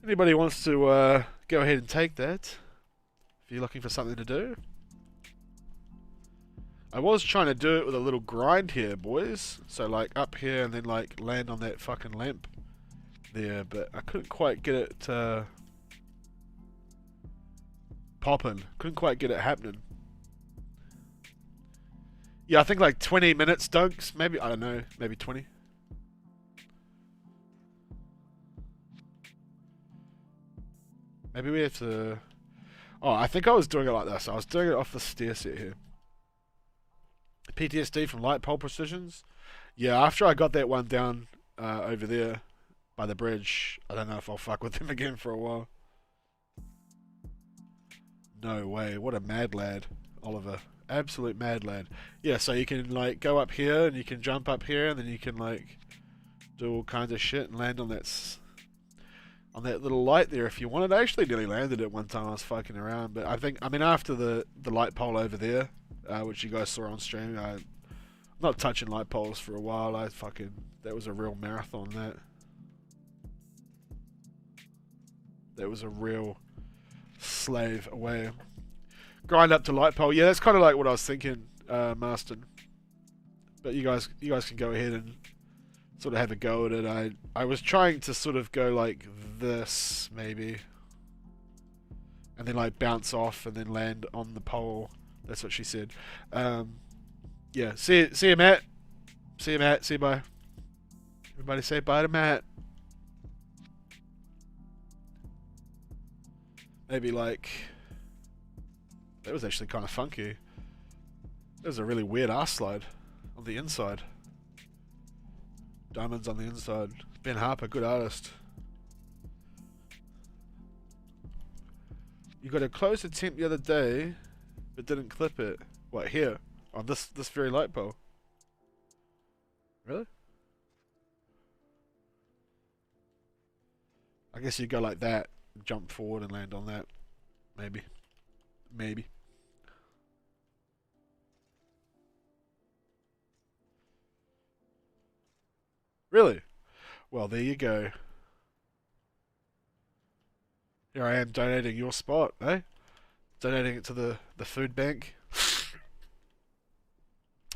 anybody wants to go ahead and take that, if you're looking for something to do. I was trying to do it with a little grind here, boys. So like up here and then like land on that fucking lamp there, but I couldn't quite get it popping. Couldn't quite get it happening. Yeah, I think like 20 minutes, Dunks. Maybe, I don't know, maybe 20. Maybe we have to... Oh, I think I was doing it like this. I was doing it off the stair set here. PTSD from Light Pole Precisions. Yeah, after I got that one down over there by the bridge, I don't know if I'll fuck with them again for a while. No way. What a mad lad, Oliver. Absolute mad lad. Yeah, so you can like go up here and you can jump up here and then you can like do all kinds of shit and land on on that little light there if you wanted. I actually nearly landed it one time. I was fucking around, but I mean after the light pole over there, which you guys saw on stream, I'm not touching light poles for a while. That was a real marathon. That was a real slave away. Grind up to light pole. Yeah, that's kind of like what I was thinking, Marston. But you guys can go ahead and sort of have a go at it. I was trying to sort of go like this maybe, and then like bounce off and then land on the pole. That's what she said. Yeah. See you, Matt. See you, Matt. See you, bye. Everybody say bye to Matt. Maybe like that was actually kind of funky. That was a really weird ass slide on the inside. Diamonds on the inside. Ben Harper, good artist. You got a close attempt the other day, but didn't clip it. What, here? On this very light pole? Really? I guess you go like that, jump forward and land on that. Maybe. Maybe. Really? Well, there you go. Here I am donating your spot, eh? Donating it to the food bank.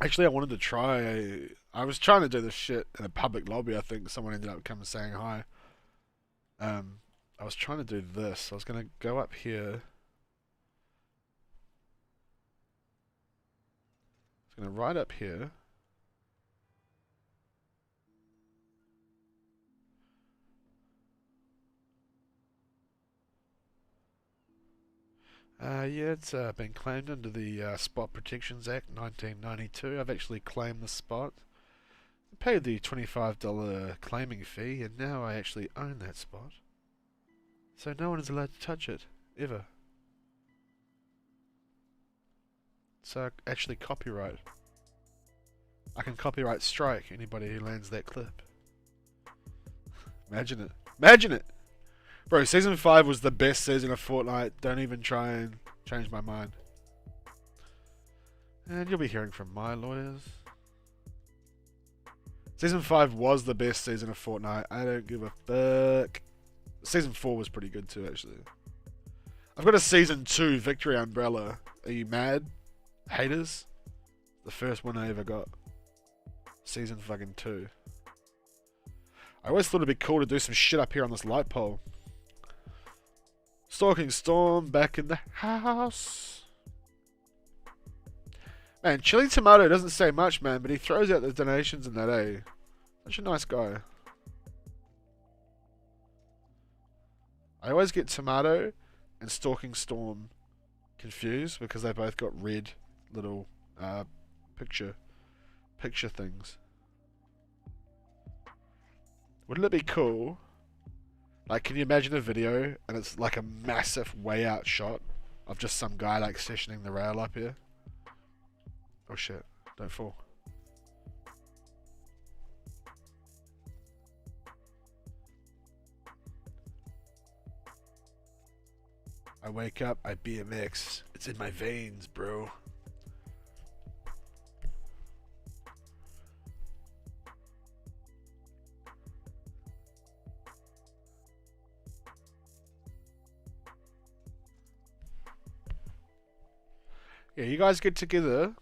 Actually, I wanted to try. I was trying to do this shit in a public lobby. I think someone ended up coming saying hi. I was trying to do this. I was gonna go up here. I was gonna ride up here. Yeah, it's been claimed under the Spot Protections Act 1992. I've actually claimed the spot. I paid the $25 claiming fee, and now I actually own that spot. So no one is allowed to touch it, ever. So actually copyright. I can copyright strike anybody who lands that clip. Imagine it. Imagine it! Bro, Season 5 was the best season of Fortnite. Don't even try and change my mind. And you'll be hearing from my lawyers. Season 5 was the best season of Fortnite. I don't give a fuck. Season 4 was pretty good too, actually. I've got a Season 2 Victory Umbrella. Are you mad? Haters? The first one I ever got. Season fucking 2. I always thought it'd be cool to do some shit up here on this light pole. Stalking Storm back in the house. Man, Chili Tomato doesn't say much, man, but he throws out the donations in that, eh? Such a nice guy. I always get Tomato and Stalking Storm confused because they both got red little picture things. Wouldn't it be cool? Like, can you imagine a video and it's like a massive way out shot of just some guy like sessioning the rail up here? Oh shit, don't fall. I wake up, I BMX. It's in my veins, bro. Yeah, you guys get together.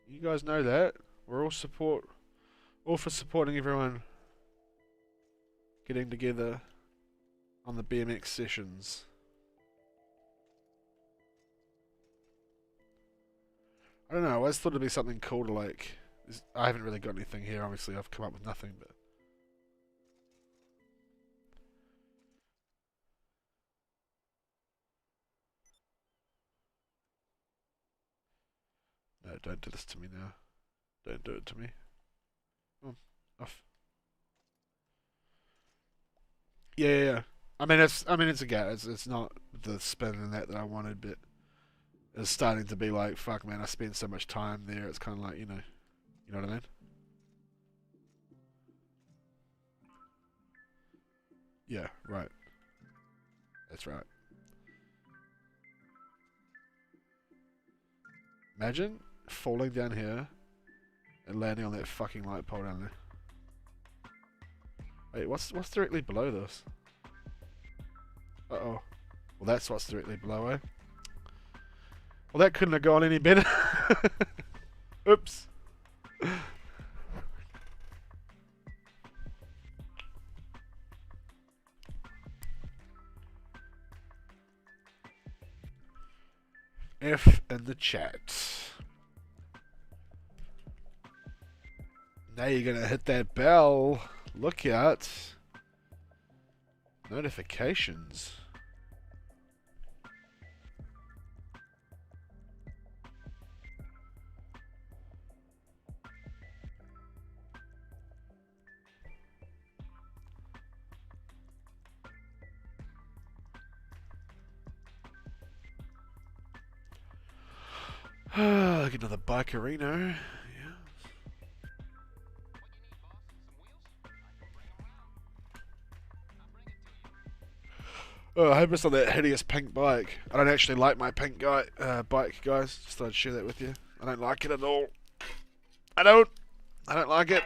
You guys know that. We're all for supporting everyone getting together on the BMX sessions. I don't know, I always thought it'd be something cool to like... I haven't really got anything here, obviously I've come up with nothing, but... No, don't do this to me now. Don't do it to me. Come on, off. Yeah. I mean, it's a gap. It's not the spin and that I wanted, but is starting to be like, fuck, man, I spend so much time there. It's kind of like, you know what I mean? Yeah, right. That's right. Imagine falling down here and landing on that fucking light pole down there. Wait, what's directly below this? Uh-oh. Well, that's what's directly below, eh? Well, that couldn't have gone any better. Oops. F in the chat. Now you're gonna hit that bell. Look out. Notifications. Get another bikerino. Oh, I hope it's on that hideous pink bike. I don't actually like my pink bike, guys. Just thought I'd share that with you. I don't like it at all. I don't like it.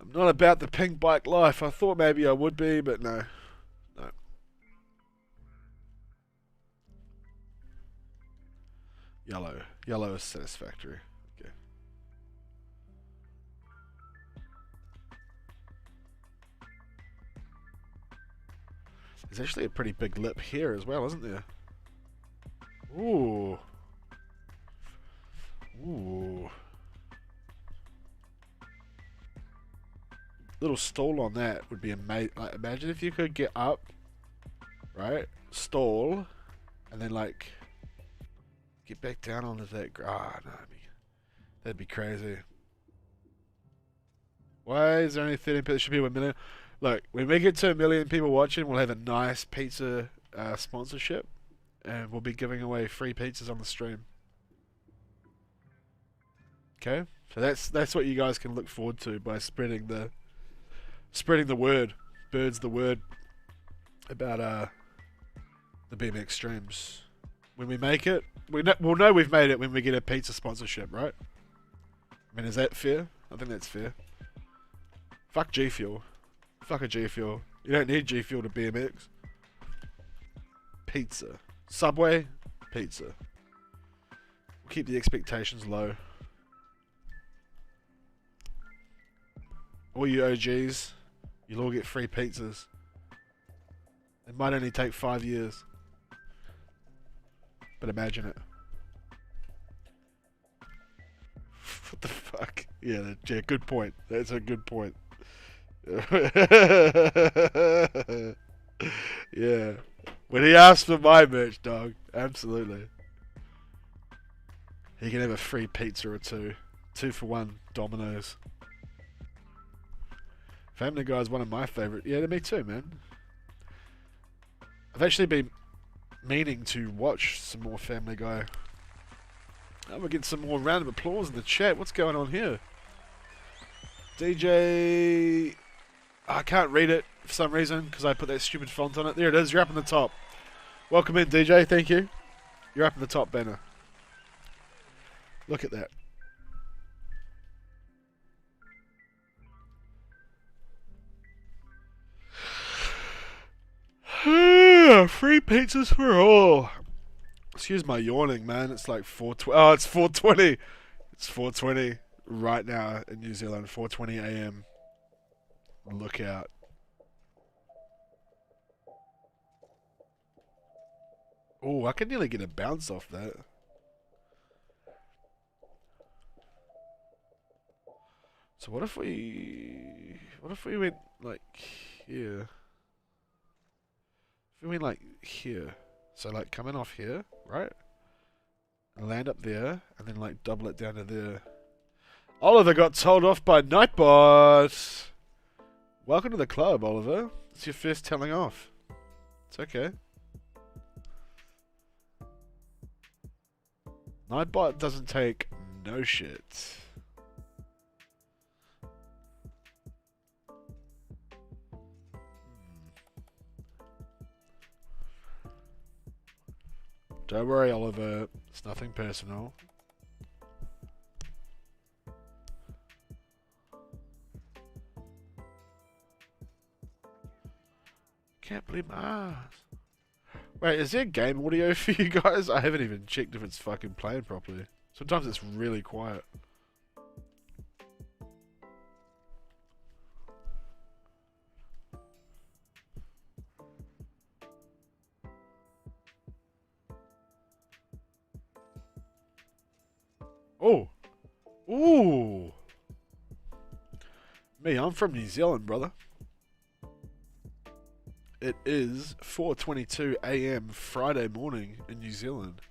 I'm not about the pink bike life. I thought maybe I would be, but no. No. Yellow. Yellow is satisfactory. Okay. There's actually a pretty big lip here as well, isn't there? Ooh. Ooh. Little stall on that would be amazing. Like, imagine if you could get up, right? Stall, and then like get back down onto that. No, that'd be crazy. Why is there only 13 people? There should be 1 million. Look, when we get to 1 million people watching, we'll have a nice pizza sponsorship, and we'll be giving away free pizzas on the stream. Okay, so that's what you guys can look forward to by spreading the word, birds the word about the BMX streams. When we make it, we'll know we've made it when we get a pizza sponsorship, right? I mean, is that fair? I think that's fair. Fuck G Fuel. Fuck a G Fuel. You don't need G Fuel to BMX. Pizza. Subway. Pizza. We'll keep the expectations low. All you OGs, you'll all get free pizzas. It might only take 5 years. But imagine it. What the fuck? Yeah, good point. That's a good point. Yeah. When he asked for my merch, dog, absolutely. He can have a free pizza or two. 2 for 1 Domino's. Family Guy is one of my favourite. Yeah, me too, man. I've actually been meaning to watch some more Family Guy. We're getting some more round of applause in the chat. What's going on here? DJ... I can't read it for some reason because I put that stupid font on it. There it is. You're up in the top. Welcome in, DJ. Thank you. You're up in the top banner. Look at that. Free pizzas for all. Excuse my yawning, man. It's like 4:20. Oh, it's 4:20. It's 4:20 right now in New Zealand. 4:20 a.m. Look out. Oh, I can nearly get a bounce off that. So what if we went like here? If we went like here. So like coming off here, right? And land up there, and then like double it down to there. Oliver got told off by Nightbot. Welcome to the club, Oliver. It's your first telling off. It's okay. Nightbot doesn't take no shit. Don't worry, Oliver. It's nothing personal. Can't believe my ass. Wait, is there game audio for you guys? I haven't even checked if it's fucking playing properly. Sometimes it's really quiet. Oh. Ooh. Me, I'm from New Zealand, brother. It is 4:22 a.m. Friday morning in New Zealand.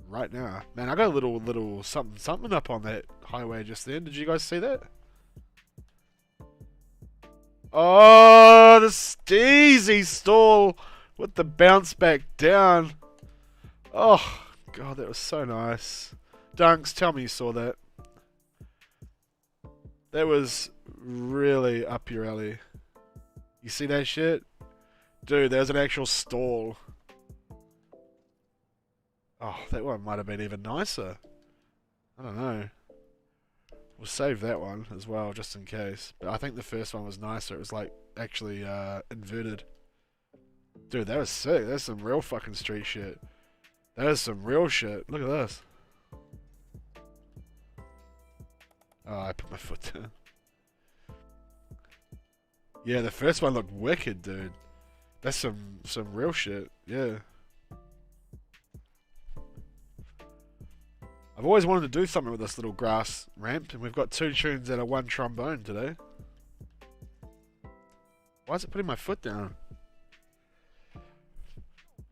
Right now. Man, I got a little something up on that highway just then. Did you guys see that? Oh, the steezy stall with the bounce back down. Oh, God, that was so nice. Dunks, tell me you saw that. That was really up your alley. You see that shit? Dude, there's an actual stall. Oh, that one might have been even nicer. I don't know. We'll save that one as well, just in case. But I think the first one was nicer. It was like actually inverted. Dude, that was sick. That's some real fucking street shit. That is some real shit. Look at this. Oh, I put my foot down. Yeah, the first one looked wicked, dude. That's some real shit. Yeah. I've always wanted to do something with this little grass ramp, and we've got 2 tunes and a 1 trombone today. Why is it putting my foot down?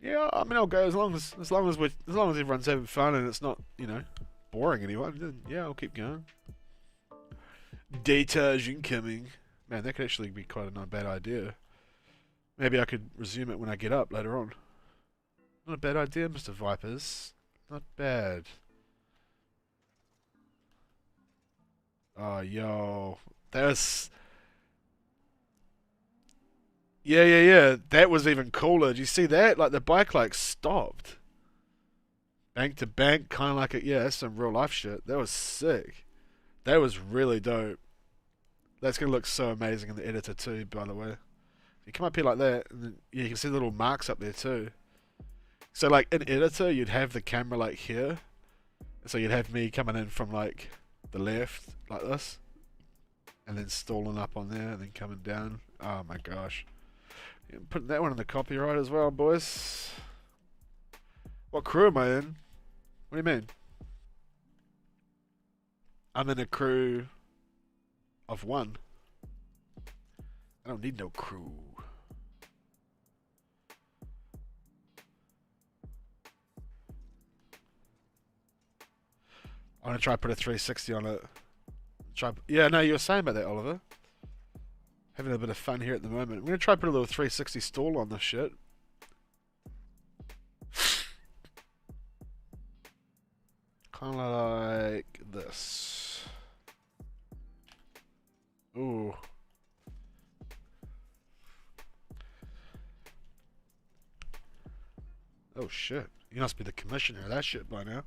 Yeah, I mean, I'll go as long as everyone's having fun and it's not, you know, boring anyone. Then yeah, I'll keep going. Datage incoming. Man, that could actually be quite a not bad idea. Maybe I could resume it when I get up later on. Not a bad idea, Mr. Vipers. Not bad. Oh, yo. That was... Yeah. That was even cooler. Did you see that? Like, the bike, like, stopped. Bank to bank, kind of like a... Yeah, that's some real life shit. That was sick. That was really dope. That's going to look so amazing in the editor too, by the way. You come up here like that, and then, yeah, you can see the little marks up there too. So, like, in editor, you'd have the camera, like, here. So you'd have me coming in from, like, the left, like this. And then stalling up on there, and then coming down. Oh, my gosh. Yeah, putting that one in the copyright as well, boys. What crew am I in? What do you mean? I'm in a crew of 1. I don't need no crew. I'm gonna try to put a 360 on it. Yeah, no, you were saying about that, Oliver. Having a bit of fun here at the moment. I'm gonna try to put a little 360 stall on this shit. Kind of like this. Ooh. Oh shit. You must be the commissioner of that shit by now.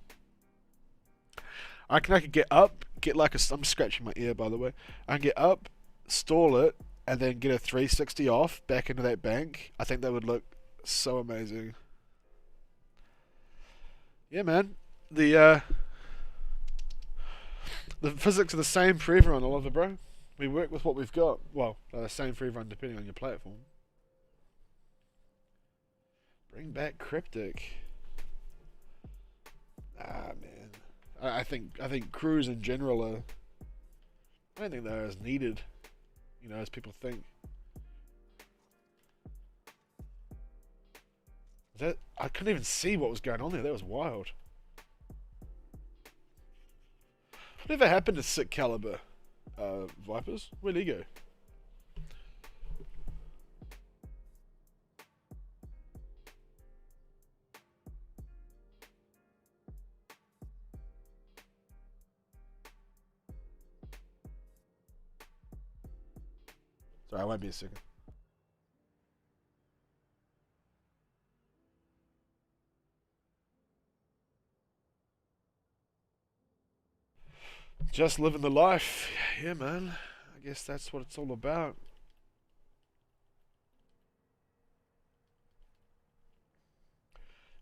I could get up, get like a... I'm scratching my ear, by the way. I can get up, stall it, and then get a 360 off back into that bank. I think that would look so amazing. Yeah, man. The physics are the same for everyone, Oliver, bro. We work with what we've got. Well, the same for everyone depending on your platform. Bring back Cryptic. Ah, man. I think crews in general are... I don't think they're as needed, you know, as people think. I couldn't even see what was going on there. That was wild. Whatever happened to Sick Caliber, Vipers? Where'd he go? Sorry, I won't be a second. Just living the life. Yeah, man. I guess that's what it's all about.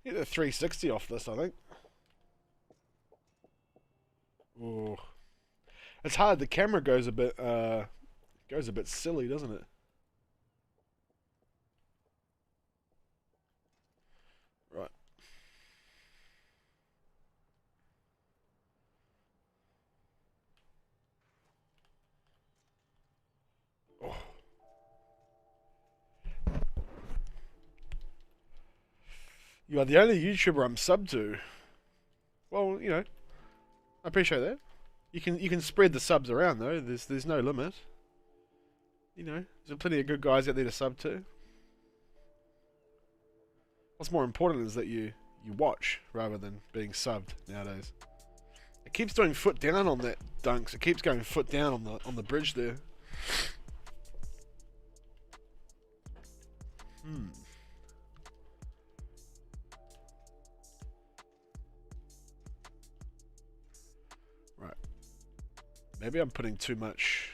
Get the 360 off this, I think. Ooh. It's hard. The camera goes a bit silly, doesn't it? Right. Oh. You are the only YouTuber I'm subbed to. Well, you know, I appreciate that. You can spread the subs around though. There's no limit. You know, there's plenty of good guys out there to sub to. What's more important is that you watch rather than being subbed nowadays. It keeps doing foot down on that dunks. It keeps going foot down on the bridge there. Right. Maybe I'm putting too much.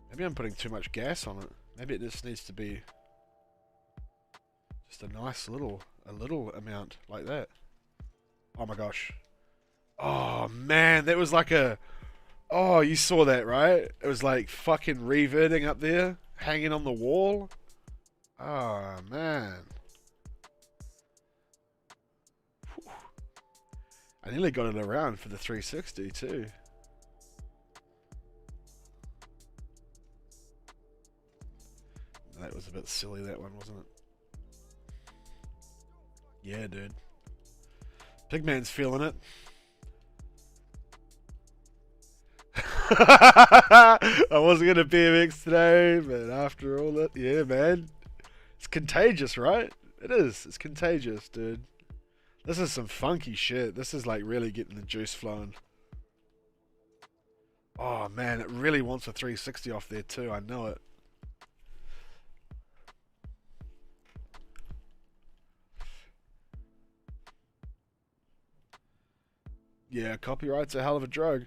Maybe I'm putting too much gas on it. Maybe it just needs to be just a nice little amount like that. Oh my gosh. Oh man, that was like a. Oh, you saw that, right? It was like fucking reverting up there, hanging on the wall. Oh man. Whew. I nearly got it around for the 360 too. That was a bit silly, that one, wasn't it? Yeah, dude. Pigman's feeling it. I wasn't gonna BMX today, but after all that, yeah, man. It's contagious, right? It is. It's contagious, dude. This is some funky shit. This is like really getting the juice flowing. Oh man, it really wants a 360 off there too. I know it. Yeah, copyright's a hell of a drug.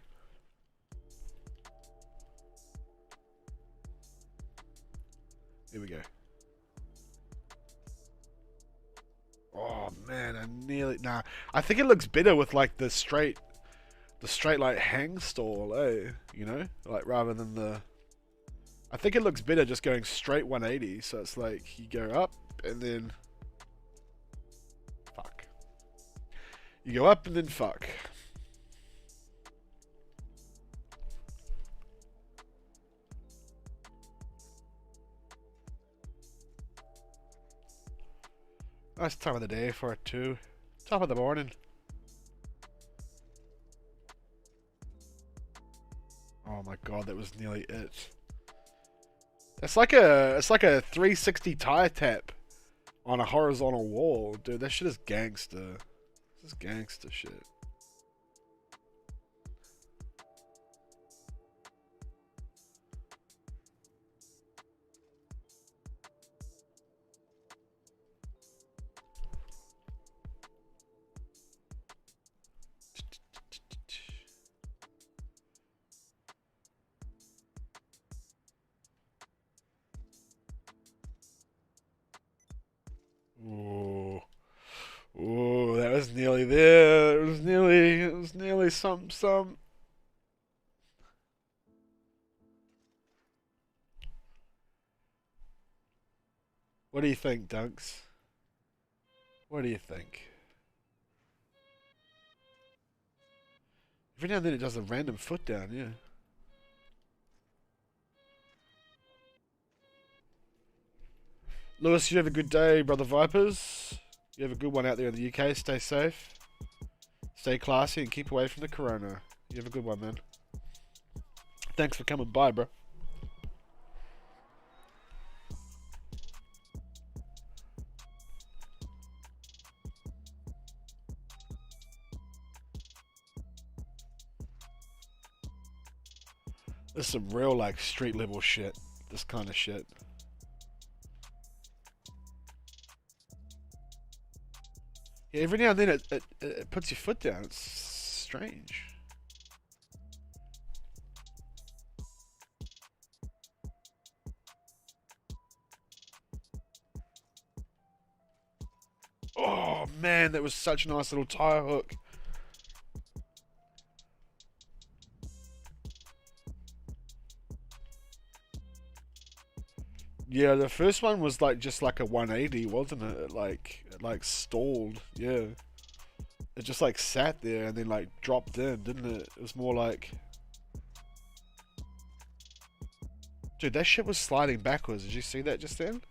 Here we go. Oh man, I nearly nah. I think it looks better with like the straight like hang stall, eh? You know, like rather than the. I think it looks better just going straight 180. So it's like you go up and then. Fuck. You go up and then fuck. Nice time of the day for it too. Top of the morning. Oh my god, that was nearly it. It's like a 360 tire tap on a horizontal wall, dude. That shit is gangster. This is gangster shit. Ooh. Ooh, that was nearly there. It was nearly some. What do you think, Dunks? What do you think? Every now and then it does a random foot down, yeah. Lewis, you have a good day, brother Vipers. You have a good one out there in the UK. Stay safe. Stay classy and keep away from the corona. You have a good one, man. Thanks for coming by, bro. This is some real, like, street level shit. this kind of shit. Yeah, every now and then it puts your foot down. It's strange. Oh man, that was such a nice little tire hook. Yeah, the first one was like just like a 180, wasn't it? It like stalled. Yeah, it just like sat there and then like dropped in, didn't it? It was more like, dude, that shit was sliding backwards. Did you see that just then?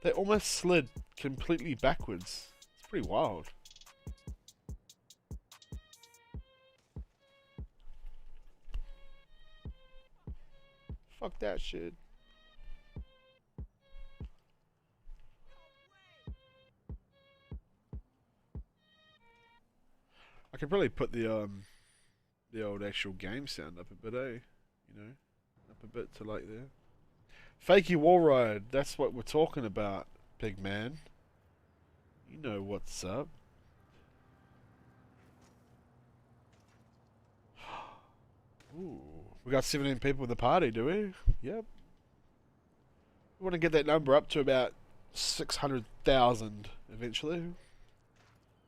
They almost slid completely backwards. It's pretty wild. Fuck that shit. I could probably put the old actual game sound up a bit, eh? You know, up a bit to like there. Fakey wall ride. That's what we're talking about, big man. You know what's up. Ooh, we got 17 people in the party, do we? Yep. We want to get that number up to about 600,000 eventually.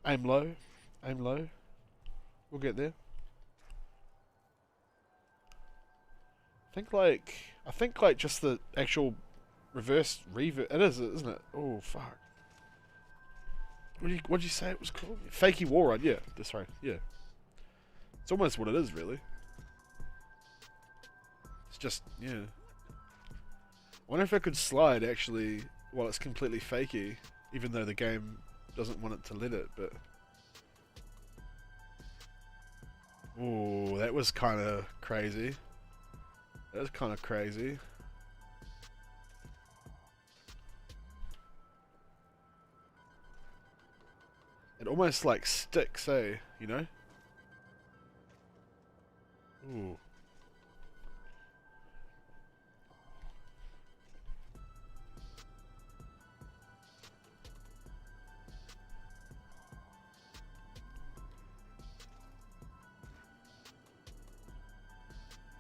Aim low. Aim low. We'll get there. I think like just the actual reverse revert. It is, isn't it? Oh fuck. What'd you say it was called? Fakey wall ride. Yeah, that's right. Yeah. It's almost what it is, really. It's just, yeah. I wonder if it could slide actually while it's completely fakey, even though the game doesn't want it to let it. But ooh, that was kind of crazy. That was kind of crazy. It almost like sticks, eh? You know? Ooh.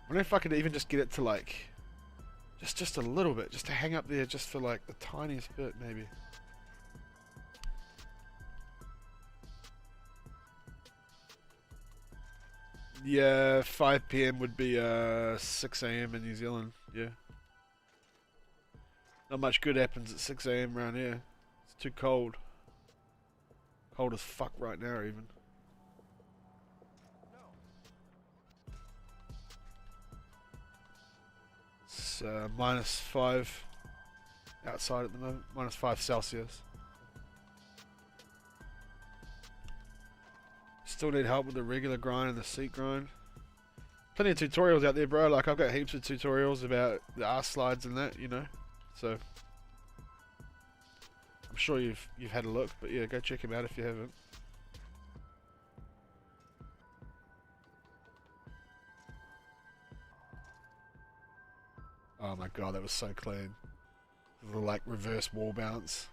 I wonder if I could even just get it to like, just a little bit, just to hang up there, just for like the tiniest bit, maybe. Yeah, 5 p.m. would be 6 a.m. in New Zealand. Yeah. Not much good happens at 6 a.m. around here. It's too cold. Cold as fuck right now, even. It's -5 outside at the moment. -5 Celsius. Still need help with the regular grind and the seat grind. Plenty of tutorials out there, bro. Like, I've got heaps of tutorials about the arse slides and that, you know. So I'm sure you've had a look, but yeah, go check them out if you haven't. Oh my god, that was so clean. A little like reverse wall bounce.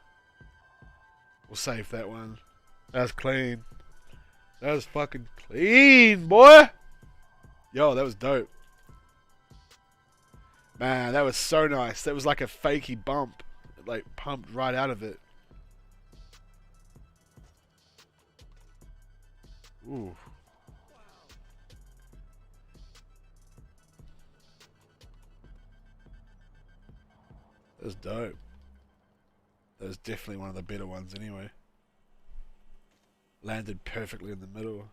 We'll save that one. That was clean. That was fucking clean, boy. Yo, that was dope. Man, that was so nice. That was like a fakey bump. It like pumped right out of it. Ooh. That was dope. That was definitely one of the better ones anyway. Landed perfectly in the middle.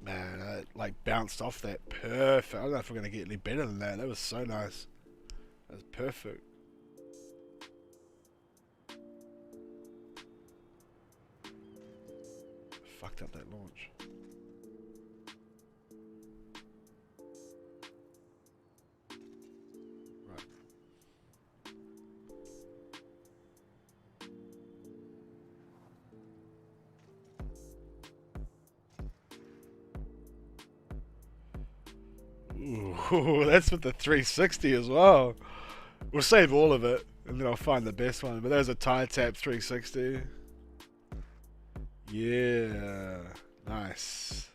Man, I like bounced off that perfect. I don't know if we're going to get any better than that. That was so nice. That was perfect. fucked up that launch. Right. Ooh, that's with the 360 as well. We'll save all of it, and then I'll find the best one. But there's a tire tap 360. Yeah, nice.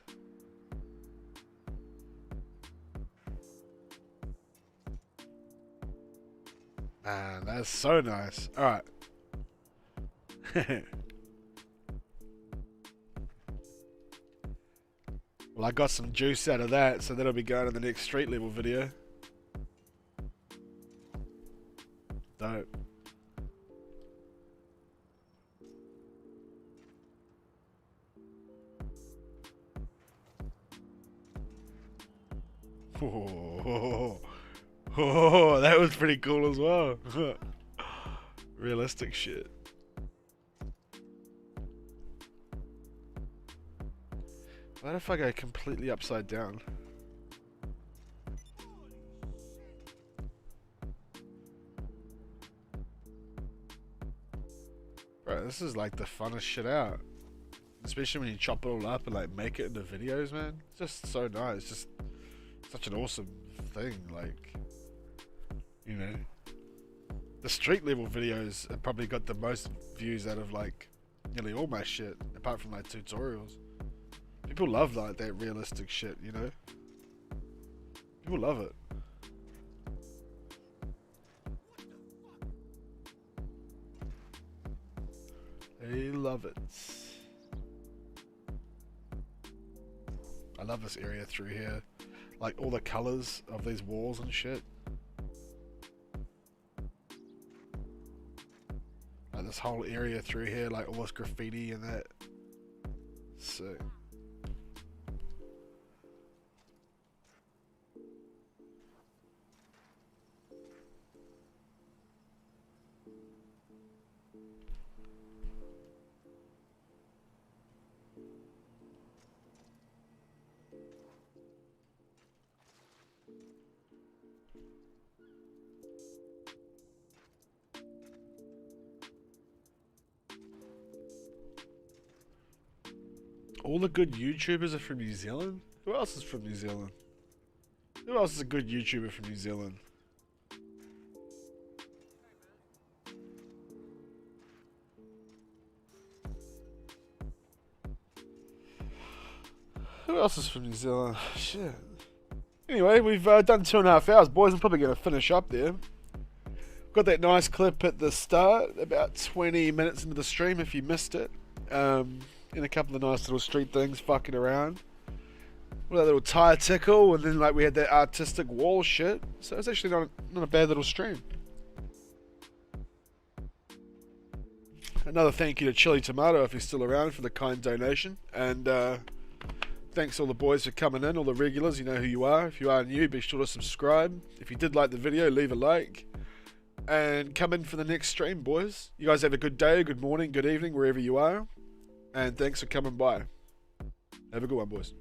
Man, that's so nice. All right. Well, I got some juice out of that, so that'll be going in the next street level video. Dope. Oh, that was pretty cool as well. Realistic shit. What if I go completely upside down? Bro, this is like the funnest shit out. Especially when you chop it all up and like make it into videos, man. It's just so nice. It's just such an awesome thing. Like, you know, the street level videos have probably got the most views out of like nearly all my shit, apart from like tutorials. People love like that realistic shit, you know? People love it. They love it. I love this area through here. Like all the colours of these walls and shit. Like this whole area through here, like all this graffiti and that. Sick. All the good YouTubers are from New Zealand? Who else is from New Zealand? Who else is a good YouTuber from New Zealand? Who else is from New Zealand? Shit. Anyway, we've done 2.5 hours, boys. I'm probably going to finish up there. Got that nice clip at the start, about 20 minutes into the stream if you missed it. And a couple of nice little street things fucking around. With that little tire tickle, and then like we had that artistic wall shit. So it's actually not a bad little stream. Another thank you to Chili Tomato if he's still around for the kind donation. And thanks all the boys for coming in, all the regulars, you know who you are. If you are new, be sure to subscribe. If you did like the video, leave a like. And come in for the next stream, boys. You guys have a good day, good morning, good evening, wherever you are. And thanks for coming by. Have a good one, boys.